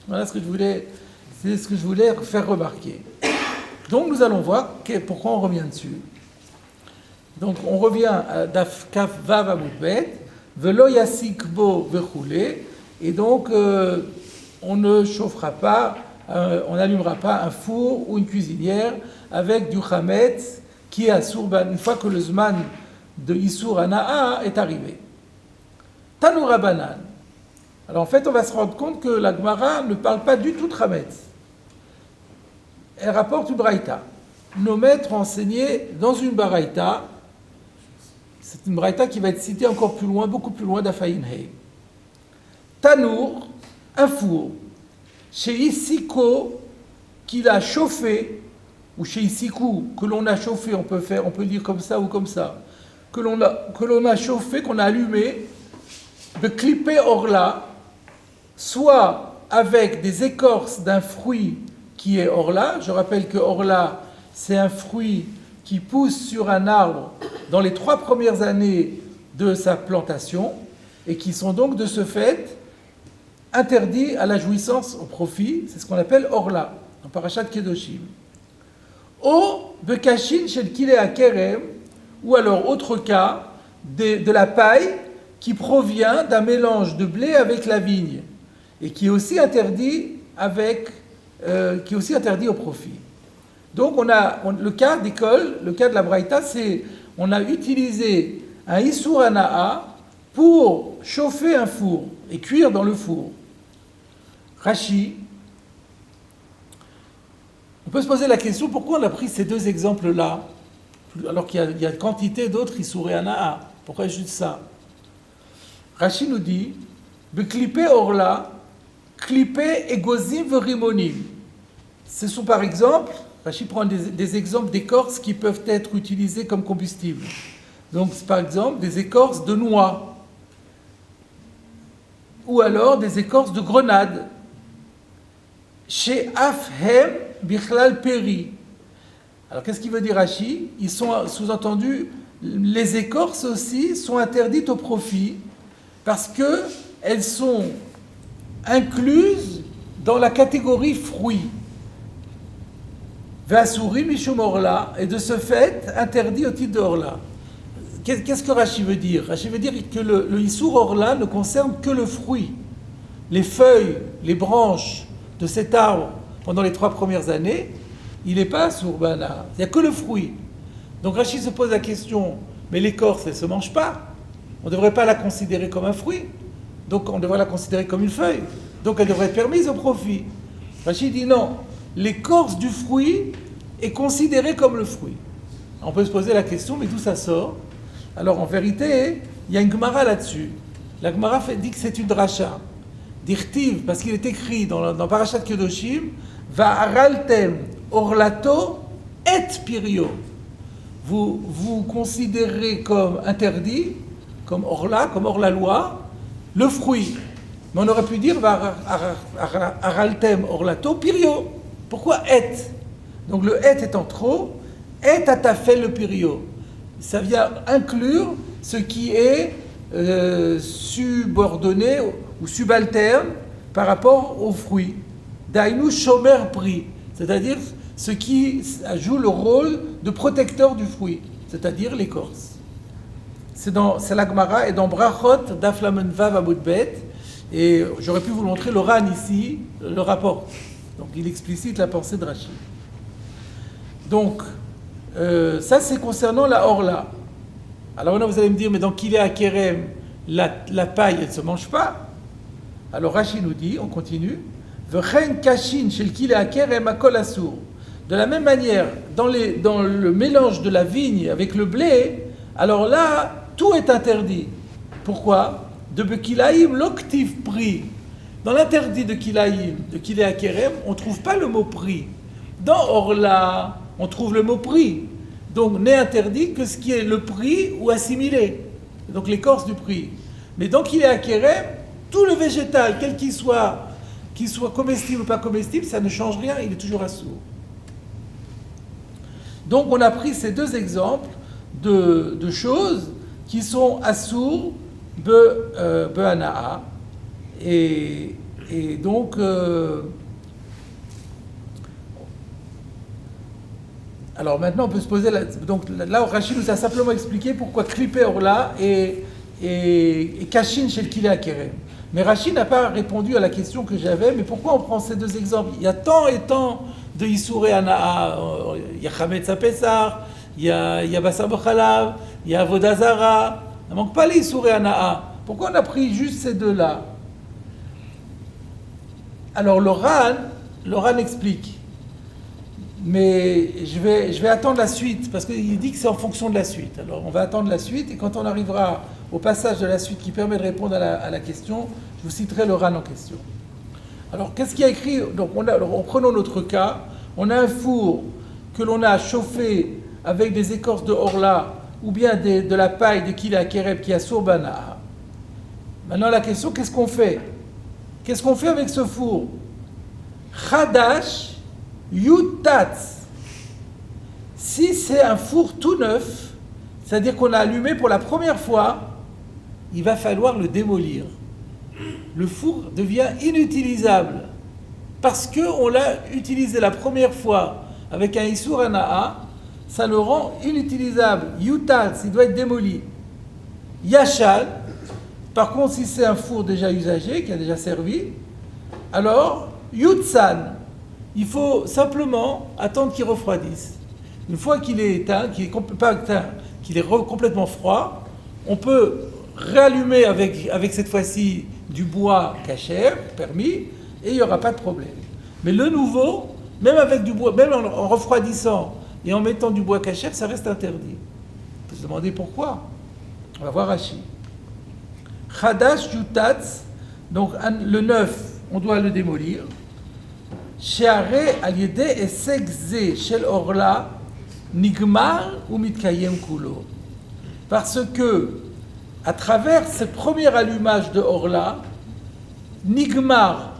Voilà ce que je voulais faire remarquer. Donc nous allons voir pourquoi on revient dessus. Donc on revient à Daf Kaf Vav Amud Bet, Velo Yasik Bo Vechule, et donc on ne chauffera pas, on n'allumera pas un four ou une cuisinière avec du chametz qui est à Sourban, une fois que le Zman de Issour Hana'a est arrivé. Tanu Rabanan. Alors en fait, on va se rendre compte que la Gemara ne parle pas du tout de chametz. Elle rapporte une braïta. Nos maîtres ont enseigné dans une braïta, c'est une braïta qui va être citée encore plus loin, beaucoup plus loin d'Afayin Hei. Tanour, un four, chez Isiko, qu'il a chauffé, ou chez Isikou, que l'on a chauffé, on peut dire comme ça ou comme ça, que l'on a chauffé, qu'on a allumé, de clipper orla, soit avec des écorces d'un fruit qui est orla. Je rappelle que orla, c'est un fruit qui pousse sur un arbre dans les 3 premières années de sa plantation et qui sont donc de ce fait interdits à la jouissance au profit. C'est ce qu'on appelle orla, en Parashat Kedoshim. Ou bekashin shel kilei hakerem, ou alors autre cas, de la paille qui provient d'un mélange de blé avec la vigne et qui est aussi interdit au profit. Donc le cas d'école, le cas de la braïta, c'est on a utilisé un Issour Hana'a pour chauffer un four et cuire dans le four. Rashi, on peut se poser la question, pourquoi on a pris ces 2 exemples-là, alors qu'il y a une quantité d'autres Issour Hana'a? Pourquoi juste ça? Rashi nous dit, Beklipe orla, klipe egozim verimonim. Ce sont par exemple, Rashi prend des exemples d'écorces qui peuvent être utilisées comme combustible. Donc, par exemple, des écorces de noix, ou alors des écorces de grenade. Chez Afhem Bichlal Peri. Alors, qu'est-ce qu'il veut dire Rashi? Ils sont sous-entendus, les écorces aussi sont interdites au profit parce qu'elles sont incluses dans la catégorie fruits. Vassouri Mishum Orla, et de ce fait interdit au titre de Orla. Qu'est-ce que Rashi veut dire? Rashi veut dire que le Issour Orla ne concerne que le fruit. Les feuilles, les branches de cet arbre pendant les 3 premières années, il n'est pas Sourbana. Il n'y a que le fruit. Donc Rashi se pose la question, mais l'écorce, elle ne se mange pas. On ne devrait pas la considérer comme un fruit. Donc on devrait la considérer comme une feuille. Donc elle devrait être permise au profit. Rashi dit non. L'écorce du fruit est considérée comme le fruit. On peut se poser la question, mais d'où ça sort? Alors en vérité, il y a une Gemara là-dessus. La Gemara dit que c'est une dracha. Dirtiv, parce qu'il est écrit dans Parashat Kedoshim, Va'araltem orlato et pirio. Vous considérez comme interdit, comme hors la loi, le fruit. Mais on aurait pu dire Va'araltem orlato pirio. Pourquoi et? Donc le et étant trop, et atafel le pirio. Ça vient inclure ce qui est subordonné ou subalterne par rapport aux fruits. Dainu shomer pri, c'est-à-dire ce qui joue le rôle de protecteur du fruit, c'est-à-dire l'écorce. C'est la Gemara et dans Brachot d'Aflamen Vav Amud Bet, et j'aurais pu vous montrer le Ran ici, le rapporte. Donc il explicite la pensée de Rashi. Donc ça c'est concernant la orla. Alors là vous allez me dire, mais dans Kilei Hakerem, la paille elle ne se mange pas. Alors Rashi nous dit, on continue, V'chen kashin shel Kilei Hakerem akol asur. De la même manière, dans le mélange de la vigne avec le blé, alors là, tout est interdit. Pourquoi? de Bekilaïm, l'octive prix. Dans l'interdit de Kilaïm, de Kilé Akerem, on ne trouve pas le mot prix. Dans Orla, on trouve le mot prix. Donc n'est interdit que ce qui est le prix ou assimilé. Donc l'écorce du prix. Mais dans Kilé Akerem, tout le végétal, quel qu'il soit comestible ou pas comestible, ça ne change rien, il est toujours assourd. Donc on a pris ces deux exemples de choses qui sont assourd, be'ana'a. Et donc, alors maintenant on peut se poser donc là Rachid nous a simplement expliqué pourquoi Klippé Orla et Kashin chez le Kilé Akerem. Mais Rachid n'a pas répondu à la question que j'avais, mais pourquoi on prend ces deux exemples? Il y a tant et tant de Issouré Ana'a, il y a Chametz Pesach, il y a Basar B'Chalav, il y a Avodazara, il ne manque pas les Issouré Ana'a. Pourquoi on a pris juste ces deux-là? Alors le Ran explique, mais je vais attendre la suite, parce qu'il dit que c'est en fonction de la suite. Alors on va attendre la suite, et quand on arrivera au passage de la suite qui permet de répondre à la question, je vous citerai le Ran en question. Alors qu'est-ce qu'il y a écrit? Donc prenons notre cas, on a un four que l'on a chauffé avec des écorces de Orla, ou bien de la paille de Kilé Akerem qui a Sourbana. Maintenant la question, qu'est-ce qu'on fait? Qu'est-ce qu'on fait avec ce four? Chadash Yutatz. Si c'est un four tout neuf, c'est-à-dire qu'on a allumé pour la première fois, il va falloir le démolir. Le four devient inutilisable parce qu'on l'a utilisé la première fois avec un Issour Ana'a, ça le rend inutilisable. Yutatz, il doit être démoli. Yachal. Par contre, si c'est un four déjà usagé, qui a déjà servi, alors, Yutsan, il faut simplement attendre qu'il refroidisse. Une fois qu'il est éteint, qu'il est complètement froid, on peut réallumer avec cette fois-ci du bois cachère, permis, et il n'y aura pas de problème. Mais le nouveau, même avec du bois, même en refroidissant et en mettant du bois cachère, ça reste interdit. On peut se demander pourquoi. On va voir Rachid. Chadash Yutatz, donc le neuf, on doit le démolir. Sheare al-yede esek ze shel orla nigmar ou mitkayem kulo. Parce que, à travers ce premier allumage de orla, nigmar,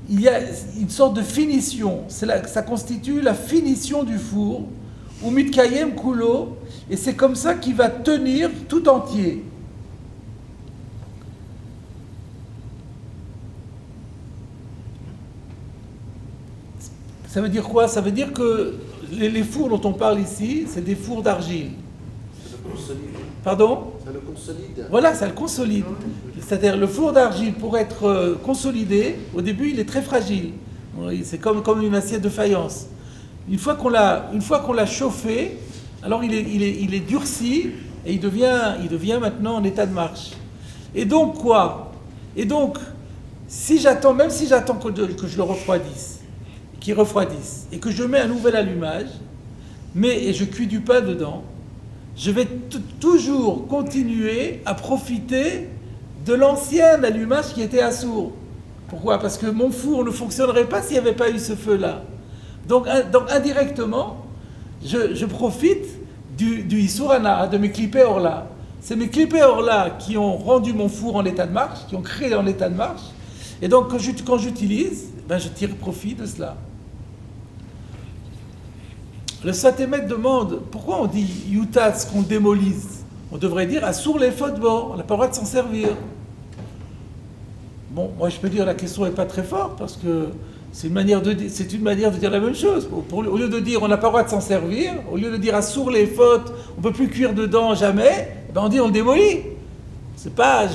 il y a une sorte de finition. Ça constitue la finition du four, ou mitkayem kulo, et c'est comme ça qu'il va tenir tout entier. Ça veut dire quoi? Ça veut dire que les fours dont on parle ici, c'est des fours d'argile. Ça le consolide. Pardon? Ça le consolide. Voilà, ça le consolide. C'est-à-dire le four d'argile, pour être consolidé, au début, il est très fragile. C'est comme une assiette de faïence. Une fois qu'on l'a chauffé, alors il est durci et il devient maintenant en état de marche. Et donc quoi? Et donc, même si j'attends que je le refroidisse, qui refroidissent, et que je mets un nouvel allumage, et je cuis du pain dedans, je vais toujours continuer à profiter de l'ancien allumage qui était assourd. Pourquoi? Parce que mon four ne fonctionnerait pas s'il n'y avait pas eu ce feu-là. Donc indirectement, je profite du Issour Ana'a, de mes Klippé Orla. C'est mes Klippé Orla qui ont rendu mon four en état de marche, qui ont créé en état de marche. Et donc quand j'utilise, je tire profit de cela. Le Satémet demande pourquoi on dit Yutatz qu'on démolise. On devrait dire Assour les fautes bon, on n'a pas le droit de s'en servir. Bon, moi je peux dire la question n'est pas très forte parce que c'est une manière de dire la même chose. Au lieu de dire on n'a pas le droit de s'en servir, au lieu de dire Assour les fautes, on ne peut plus cuire dedans jamais, on dit on le démolit. Je ne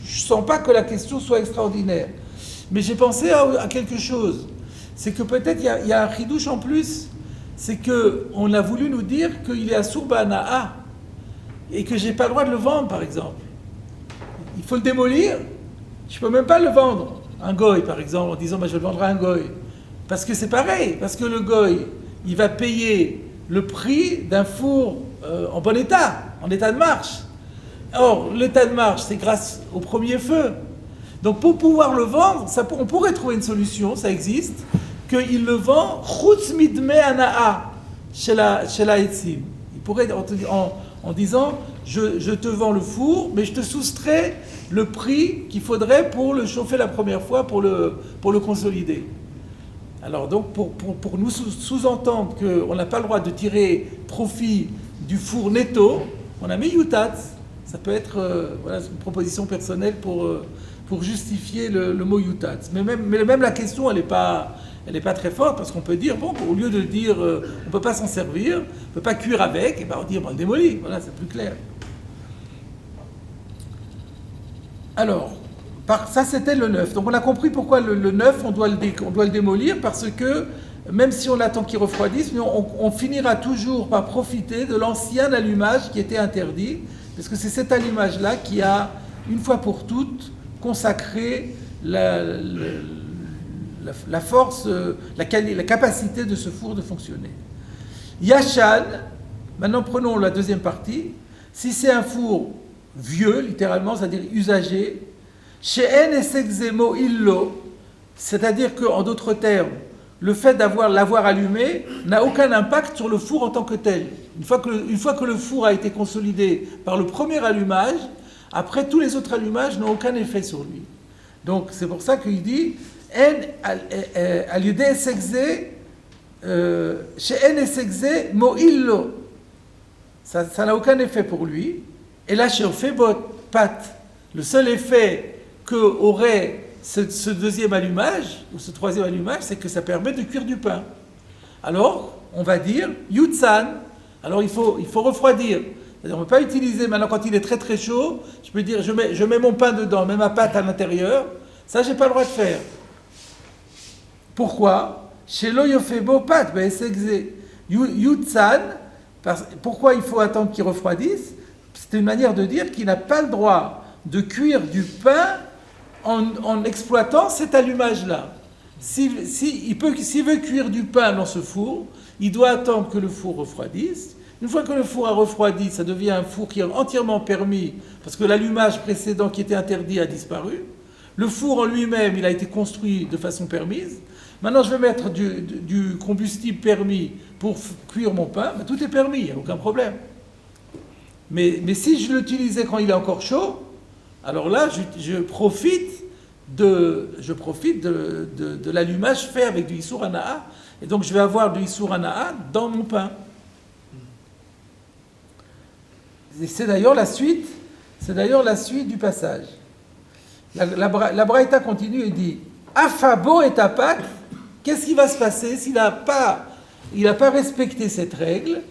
sens pas que la question soit extraordinaire. Mais j'ai pensé à quelque chose. C'est que peut-être il y a un chidouche en plus. C'est qu'on a voulu nous dire qu'il est à Sourbana'a et que j'ai pas le droit de le vendre, par exemple. Il faut le démolir. Je peux même pas le vendre. Un goy, par exemple, en disant je le vendrai à un goy. Parce que c'est pareil. Parce que le goy, il va payer le prix d'un four en bon état, en état de marche. Or, l'état de marche, c'est grâce au premier feu. Donc, pour pouvoir le vendre, on pourrait trouver une solution, ça existe, qu'il le vend chutz midme ana'a chez la etzim. Il pourrait, en disant, je te vends le four, mais je te soustrais le prix qu'il faudrait pour le chauffer la première fois, pour le consolider. Alors donc, pour nous sous-entendre qu'on n'a pas le droit de tirer profit du four netto, on a mis yutat. Ça peut être voilà, une proposition personnelle pour justifier le mot yutat. Mais même la question, elle n'est pas très forte, parce qu'on peut dire, bon, au lieu de dire on ne peut pas s'en servir, on ne peut pas cuire avec, et ben on dit on le démolit. Voilà, c'est plus clair. Alors, ça c'était le neuf. Donc on a compris pourquoi le neuf, on doit le démolir, parce que même si on attend qu'il refroidisse, mais on finira toujours par profiter de l'ancien allumage qui était interdit, parce que c'est cet allumage-là qui a, une fois pour toutes, consacré la force, la capacité de ce four de fonctionner. Yashan, maintenant prenons la deuxième partie. Si c'est un four vieux, littéralement, c'est-à-dire usagé, she'en esegzemo illo, c'est-à-dire qu'en d'autres termes, le fait l'avoir allumé n'a aucun impact sur le four en tant que tel. Une fois que le four a été consolidé par le premier allumage, après tous les autres allumages n'ont aucun effet sur lui. Donc c'est pour ça qu'il dit al-yudé esegze she'en esegze mo illo. Ça n'a aucun effet pour lui. Et là, chez Ophébot, Pat, le seul effet qu'aurait ce deuxième allumage, ou ce troisième allumage, c'est que ça permet de cuire du pain. Alors, on va dire Yutsan. Alors, il faut refroidir. C'est-à-dire, on ne peut pas utiliser, maintenant, quand il est très très chaud, je peux dire, je mets mon pain dedans, mets ma pâte à l'intérieur. Ça, je n'ai pas le droit de faire. Pourquoi? Chez l'Oyofebo, Pat, ben, c'est Yutsan. Pourquoi il faut attendre qu'il refroidisse? C'est une manière de dire qu'il n'a pas le droit de cuire du pain en exploitant cet allumage-là. S'il veut cuire du pain dans ce four, il doit attendre que le four refroidisse. Une fois que le four a refroidi, ça devient un four qui est entièrement permis, parce que l'allumage précédent qui était interdit a disparu. Le four en lui-même, il a été construit de façon permise. Maintenant, je vais mettre du combustible permis pour cuire mon pain. Ben, tout est permis, il n'y a aucun problème. Mais si je l'utilisais quand il est encore chaud, alors là, je profite de l'allumage fait avec du Issour Hana'a, et donc je vais avoir du Issour Hana'a dans mon pain. Et c'est d'ailleurs la suite du passage. La Braïta continue et dit Afabo et Tapak, qu'est-ce qui va se passer s'il n'a pas respecté cette règle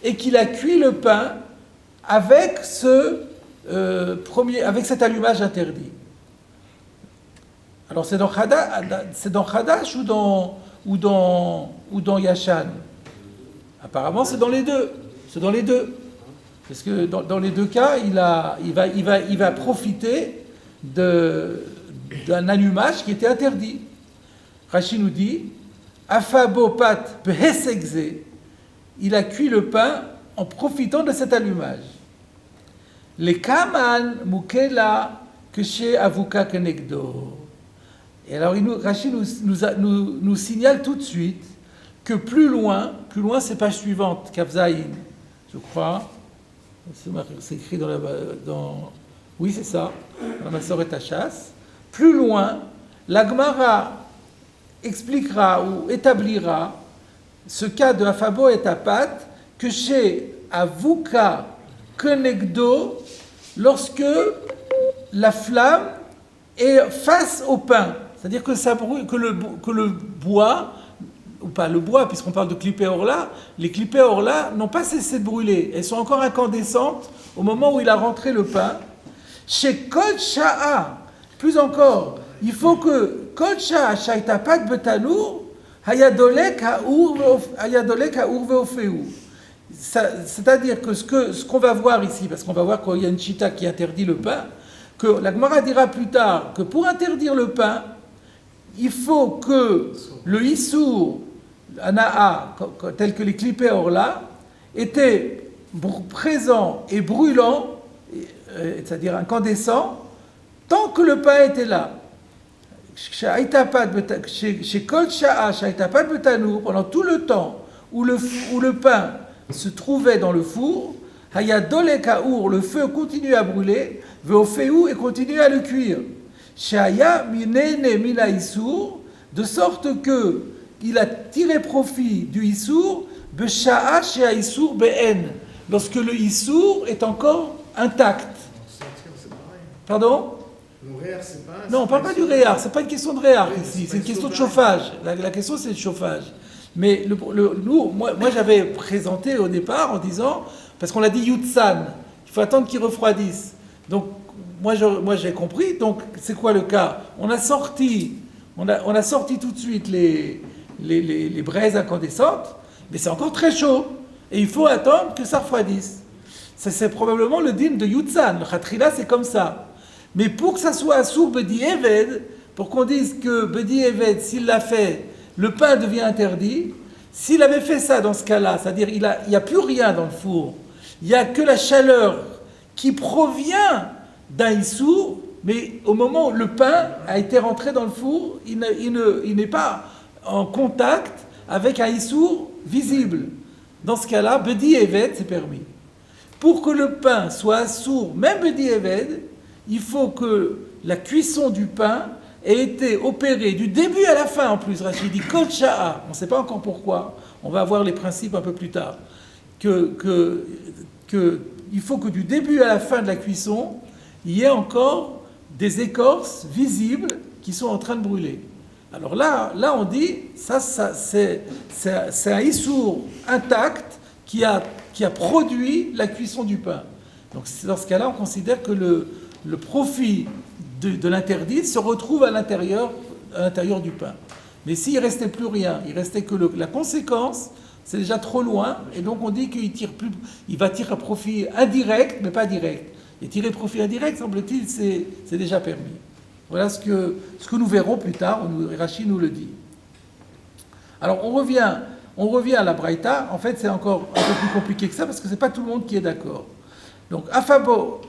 et qu'il a cuit le pain avec avec cet allumage interdit? Alors c'est dans Khadash ou dans Yashan? Apparemment c'est dans les deux. Parce que dans les deux cas, il va profiter d'un allumage qui était interdit. Rashi nous dit Afabo pat behesegze, il a cuit le pain en profitant de cet allumage. Les kaman mukela keshe avuka kenegdo. Et alors Rashi nous signale tout de suite que plus loin c'est page suivante, Kavzaïn, je crois. C'est écrit oui, c'est ça, dans la Soret Hachas. Plus loin, la Gemara expliquera ou établira ce cas de Afabo et Tapat que chez Avuka Kenegdo, lorsque la flamme est face au pain, c'est-à-dire que ça brûle, que le bois, ou pas le bois, puisqu'on parle de clippé orla, les clippé orla n'ont pas cessé de brûler. Elles sont encore incandescentes au moment où il a rentré le pain. Chez Kol Sha'a, plus encore, il faut que Kol Sha'a Shaitapat Betanour Hayadolek Ha'ur Veofeu. C'est-à-dire que ce qu'on va voir ici, parce qu'on va voir qu'il y a une chita qui interdit le pain, que la Gemara dira plus tard que pour interdire le pain, il faut que le Issour Hana'a, tel que les clippés orla, était présent et brûlant c'est-à-dire incandescent, tant que le pain était là. Chez Kol Sha'a, pendant tout le temps où le pain se trouvait dans le four, Hayadole Kaour, le feu continue à brûler, Veofeu et continue à le cuire. Shaya Minene Mina Issour, de sorte que il a tiré profit du Issour, Besha'a Shea Issour Be'en, lorsque le Issour est encore intact. C'est pareil. Pardon? Le réar, c'est pas. Non, on ne parle pas du réar, c'est pas une question de réar ici, c'est une question de chauffage. La question, c'est le chauffage. Mais moi, j'avais présenté au départ en disant, parce qu'on l'a dit Yutsan, il faut attendre qu'il refroidisse. Donc, moi j'ai compris, donc c'est quoi le cas? On a sorti tout de suite les braises incandescentes, mais c'est encore très chaud, et il faut attendre que ça refroidisse. Ça, c'est probablement le din de Yutsan, le Khatrila, c'est comme ça. Mais pour que ça soit assour Bedi Eved, pour qu'on dise que Bedi Eved, s'il l'a fait, le pain devient interdit. S'il avait fait ça dans ce cas-là, c'est-à-dire il n'y a plus rien dans le four, il n'y a que la chaleur qui provient d'un issour, mais au moment où le pain a été rentré dans le four, il n'est pas en contact avec un issour visible. Dans ce cas-là, Bedi Eved, c'est permis. Pour que le pain soit assour, même Bedi Eved, il faut que la cuisson du pain ait été opérée du début à la fin en plus. Rachid dit Kol Sha'a, on ne sait pas encore pourquoi, on va voir les principes un peu plus tard. Il faut que du début à la fin de la cuisson, il y ait encore des écorces visibles qui sont en train de brûler. Alors là on dit, ça c'est un issour intact qui a produit la cuisson du pain. Donc dans ce cas-là, on considère que le profit de l'interdit se retrouve à l'intérieur du pain. Mais s'il ne restait plus rien, il restait que la conséquence, c'est déjà trop loin, et donc on dit il va tirer profit indirect, mais pas direct. Et tirer profit indirect, semble-t-il, c'est déjà permis. Voilà ce que nous verrons plus tard, Rashi nous le dit. Alors on revient à la Braïta. En fait, c'est encore un peu plus compliqué que ça, parce que ce n'est pas tout le monde qui est d'accord. Donc, Afabo.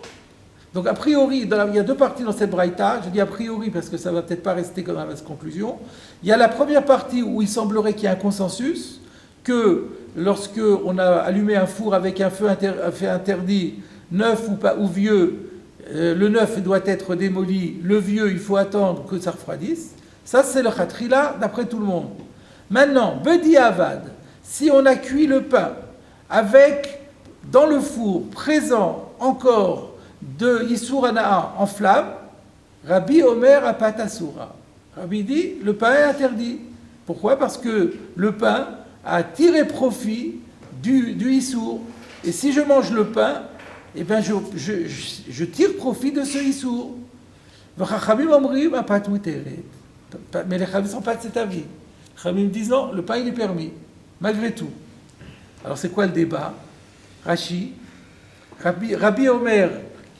Donc, a priori, il y a deux parties dans cette braïta. Je dis a priori parce que ça ne va peut-être pas rester comme la conclusion. Il y a la première partie où il semblerait qu'il y ait un consensus, que lorsque on a allumé un four avec un feu interdit, neuf ou vieux, le neuf doit être démoli, le vieux, il faut attendre que ça refroidisse. Ça, c'est le khatrila d'après tout le monde. Maintenant, Bedi Avad, si on a cuit le pain avec, dans le four, présent encore de Issour Hana'a en flamme, Rabbi Omer Apat Asura. Rabbi dit, le pain est interdit. Pourquoi? Parce que le pain a tiré profit du Issour. Et si je mange le pain, eh bien je tire profit de ce Issour. Mais les Chachamim ne sont pas de cet avis. Les Chachamim disent non, le pain il est permis, malgré tout. Alors c'est quoi le débat? Rashi, Rabbi Omer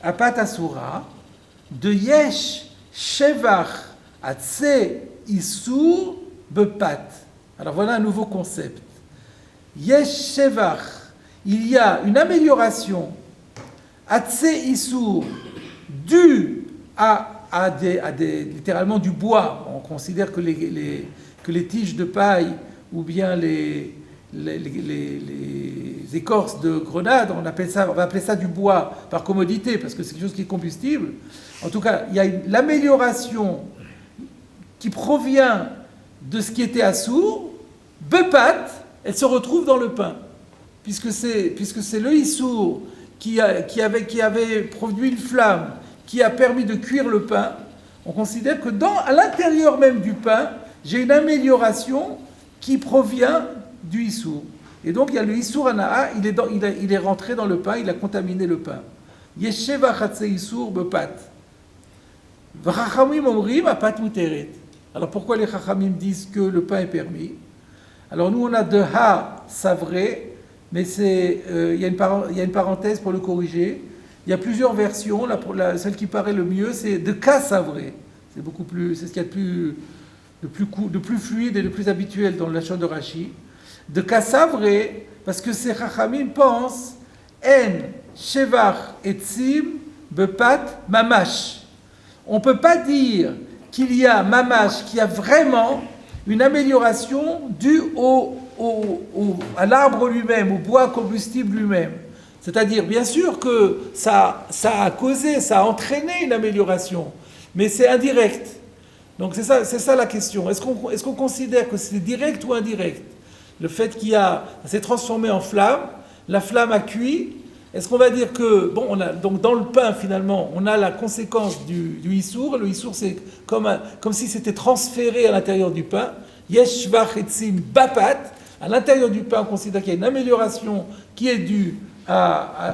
Apat Asura, de Yesh Shevach Atse Issour Bepat. Alors voilà un nouveau concept. Yesh Shevach, il y a une amélioration Atse Issour due à littéralement du bois. On considère que les tiges de paille ou bien les écorces de grenade, on va appeler ça du bois par commodité, parce que c'est quelque chose qui est combustible. En tout cas, il y a l'amélioration qui provient de ce qui était assour, bepat, elle se retrouve dans le pain. Puisque c'est le issour qui avait produit une flamme, qui a permis de cuire le pain, on considère que à l'intérieur même du pain, j'ai une amélioration qui provient du issour. Et donc il y a le issour hana'a, il est rentré dans le pain, il a contaminé le pain. Yesheva chatse issour bepat. V'chachamim omrim apat muteret. Alors pourquoi les chachamim disent que le pain est permis? Alors nous on a de ha savré, mais il y a une parenthèse pour le corriger. Il y a plusieurs versions. Celle qui paraît le mieux, c'est de ka savré. C'est ce qu'il y a de plus fluide et de plus habituel dans le lachon de Rashi. De Kassavré, parce que ces Chachamim pensent En Shevach Etzim bepat mamash. On ne peut pas dire qu'il y a mamash, qu'il y a vraiment une amélioration due à l'arbre lui-même, au bois combustible lui-même. C'est-à-dire, bien sûr que ça a causé, ça a entraîné une amélioration, mais c'est indirect. Donc c'est ça la question. Est-ce qu'on considère que c'est direct ou indirect? Le fait ça s'est transformé en flamme, la flamme a cuit. Est-ce qu'on va dire que, donc dans le pain finalement, on a la conséquence du issour. Le issour, c'est comme si c'était transféré à l'intérieur du pain. Yesh shvach etzim bapat. À l'intérieur du pain, on considère qu'il y a une amélioration qui est due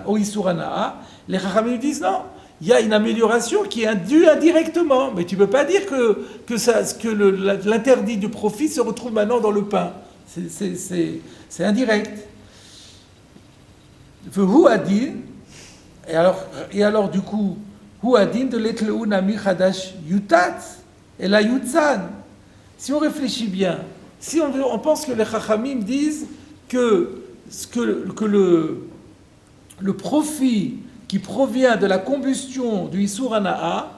au issour hana'a. Les chachamim disent non, il y a une amélioration qui est due indirectement. Mais tu ne peux pas dire que l'interdit du profit se retrouve maintenant dans le pain. C'est indirect. Hu adin, et alors du coup, hu adin de l'etleu nami chadash yutat et la yutzan. Si on réfléchit bien, si on pense que les chachamim disent que le profit qui provient de la combustion du issour hana'a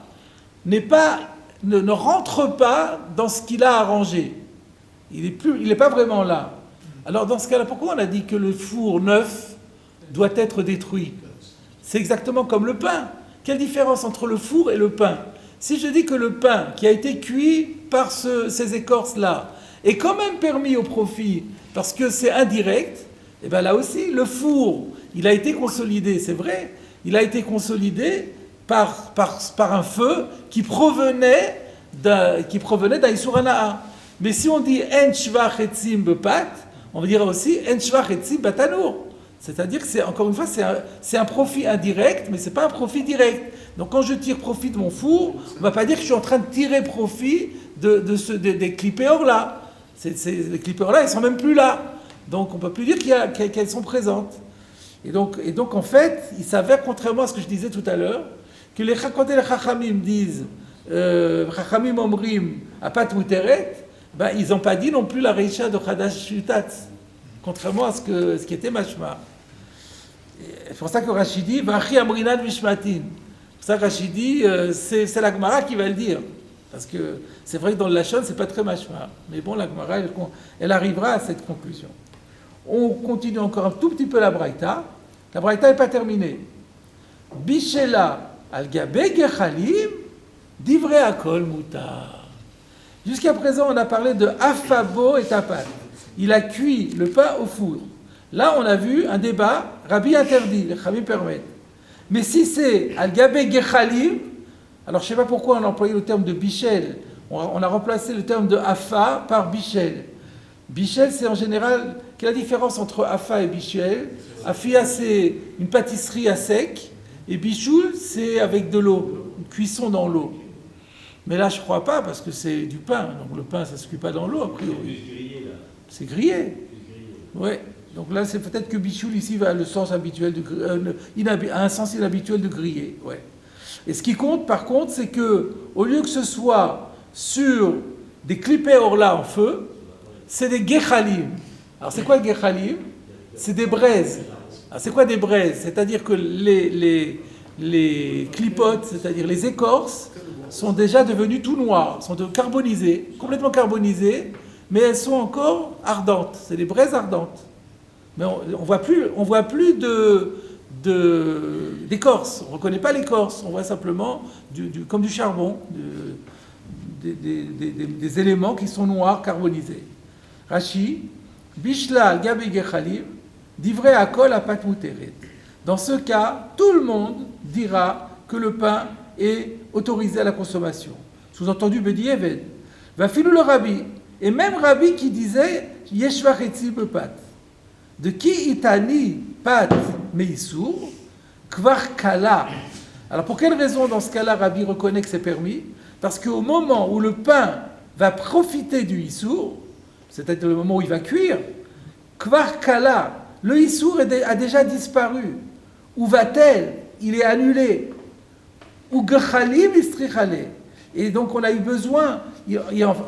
ne rentre pas dans ce qu'il a arrangé. Il n'est pas vraiment là. Alors dans ce cas-là, pourquoi on a dit que le four neuf doit être détruit? C'est exactement comme le pain. Quelle différence entre le four et le pain? Si je dis que le pain qui a été cuit par ces écorces-là est quand même permis au profit parce que c'est indirect, et bien là aussi, le four, il a été consolidé, c'est vrai, il a été consolidé par un feu qui provenait d'un issour hana'a. Mais si on dit en shvach etzim bepat, on va dire aussi en shvach etzim batanour. C'est-à-dire que c'est un profit indirect, mais c'est pas un profit direct. Donc quand je tire profit de mon four, on va pas dire que je suis en train de tirer profit des clippers là. Les clippers là, ils sont même plus là. Donc on peut plus dire qu'elles sont présentes. Et donc en fait, il s'avère, contrairement à ce que je disais tout à l'heure, que les chachamim disent chachamim omrim apat muteret, ils n'ont pas dit non plus la reisha de chadash yutat, contrairement à ce qui était mashma. C'est pour ça que Rashi dit Vachi amrinan mishmatin. C'est pour ça que Rashi dit c'est la Gemara qui va le dire. Parce que c'est vrai que dans le Lachon, c'est pas très mashma. Mais bon, la Gemara, elle arrivera à cette conclusion. On continue encore un tout petit peu la Braïta. La Braïta n'est pas terminée. Bishela al-gabe gechalim divrei akol mutar. Jusqu'à présent, on a parlé de afabo et tapat. Il a cuit le pain au four. Là, on a vu un débat, Rabbi interdit, les Chavim permettent. Mais si c'est al-gabe gechalim, alors je ne sais pas pourquoi on a employé le terme de bichel, on a remplacé le terme de afa par bichel. Bichel, c'est en général, quelle est la différence entre afa et bichel? Afia, c'est une pâtisserie à sec, et bichoul, c'est avec de l'eau, une cuisson dans l'eau. Mais là, je ne crois pas, parce que c'est du pain. Donc le pain, ça ne se cuit pas dans l'eau, a priori. C'est grillé. Oui. Donc là, c'est peut-être que bichoul, ici, va le sens habituel a un sens inhabituel de griller. Ouais. Et ce qui compte, par contre, c'est que, au lieu que ce soit sur des clippés orla en feu, c'est des gechalim. Alors, c'est quoi gechalim? C'est des braises. Alors, c'est quoi des braises? C'est-à-dire que les clipotes, c'est-à-dire les écorces, sont déjà devenues tout noires, sont carbonisées, complètement carbonisées, mais elles sont encore ardentes. C'est des braises ardentes. Mais on voit plus d'écorce. On ne reconnaît pas l'écorce. On voit simplement comme du charbon, des éléments qui sont noirs, carbonisés. Rashi, Bishla al-gabe gechalim, divrei akol apat muteret. Dans ce cas, tout le monde dira que le pain est autorisé à la consommation. Sous-entendu, Bedi Eved. Va filou le Rabbi. Et même Rabbi qui disait Yeshvach etzim bepat. De qui itani pat meisur, kvar kala. Alors pour quelle raison dans ce cas-là Rabbi reconnaît que c'est permis? Parce qu'au moment où le pain va profiter du issour, c'est-à-dire le moment où il va cuire, kvar kala, le issour a déjà disparu. Où va-t-elle? Il est annulé. Ou gechalim istrichale. Et donc on a eu besoin,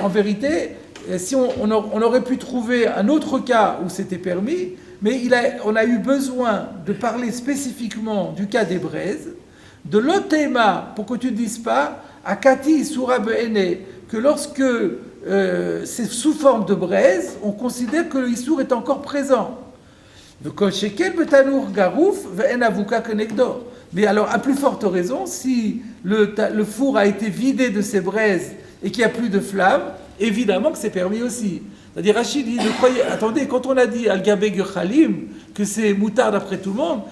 en vérité, si on aurait pu trouver un autre cas où c'était permis, mais on a eu besoin de parler spécifiquement du cas des braises, de l'otema, pour que tu ne dises pas, akati isura be'ene, que lorsque c'est sous forme de braise, on considère que le issour est encore présent. Mais alors, à plus forte raison, si le four a été vidé de ses braises et qu'il n'y a plus de flamme, évidemment que c'est permis aussi. C'est-à-dire, Rachid dit, attendez, quand on a dit Al-Gabeg Khalim, que c'est moutard d'après tout le monde,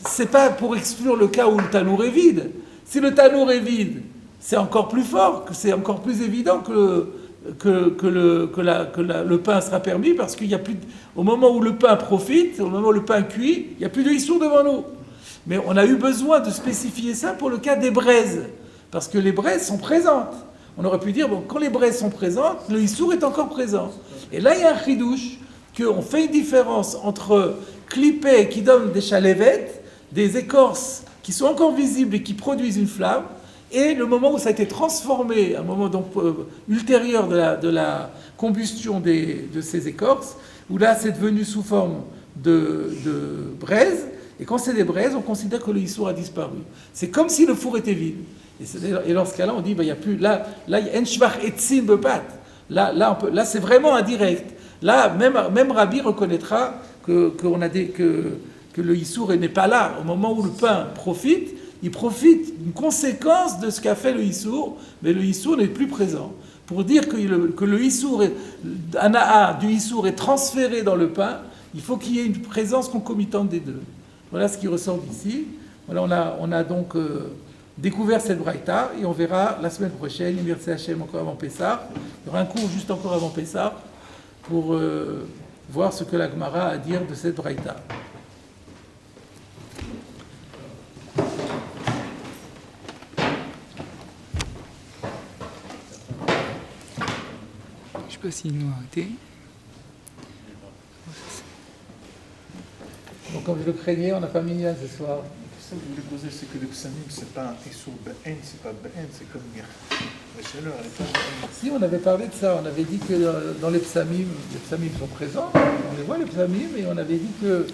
c'est pas pour exclure le cas où le tanour est vide. Si le tanour est vide, c'est encore plus fort, que c'est encore plus évident que le pain sera permis, parce qu'il y a plus au moment où le pain profite, au moment où le pain cuit, il n'y a plus de issour devant nous. Mais on a eu besoin de spécifier ça pour le cas des braises, parce que les braises sont présentes. On aurait pu dire, bon, quand les braises sont présentes, le issour est encore présent. Et là, il y a un chidouche, qu'on fait une différence entre clippé qui donne des chalevettes, des écorces qui sont encore visibles et qui produisent une flamme, et le moment où ça a été transformé, un moment donc ultérieur de la combustion de ces écorces, où là c'est devenu sous forme de braise, et quand c'est des braises, on considère que le issour a disparu. C'est comme si le four était vide. Et dans ce cas-là, on dit, il n'y a plus, là, il y a enshvach etzim bepat. Là, c'est vraiment indirect. Là, même Rabbi reconnaîtra que le issour n'est pas là. Au moment où le pain profite, il profite d'une conséquence de ce qu'a fait le issour, mais le issour n'est plus présent. Pour dire que le issour, ana'a du issour est transféré dans le pain, il faut qu'il y ait une présence concomitante des deux. Voilà ce qui ressort d'ici. Voilà, on a donc découvert cette braïta, et on verra la semaine prochaine, merci Hachem, encore avant Pessah. Il y aura un cours juste encore avant Pessah pour voir ce que la Gemara a à dire de cette braïta. Je sais pas s'ils nous ont arrêté. Donc comme je le craignais, on n'a pas mis un ce soir. Ça, vous voulez poser, c'est que le psamim, c'est pas un Issour Be'en, c'est pas Be'en, c'est comme dire. La chaleur, elle est pas Be'en. Si, on avait parlé de ça, on avait dit que dans les psamim sont présents, on les voit les psamim, et on avait dit que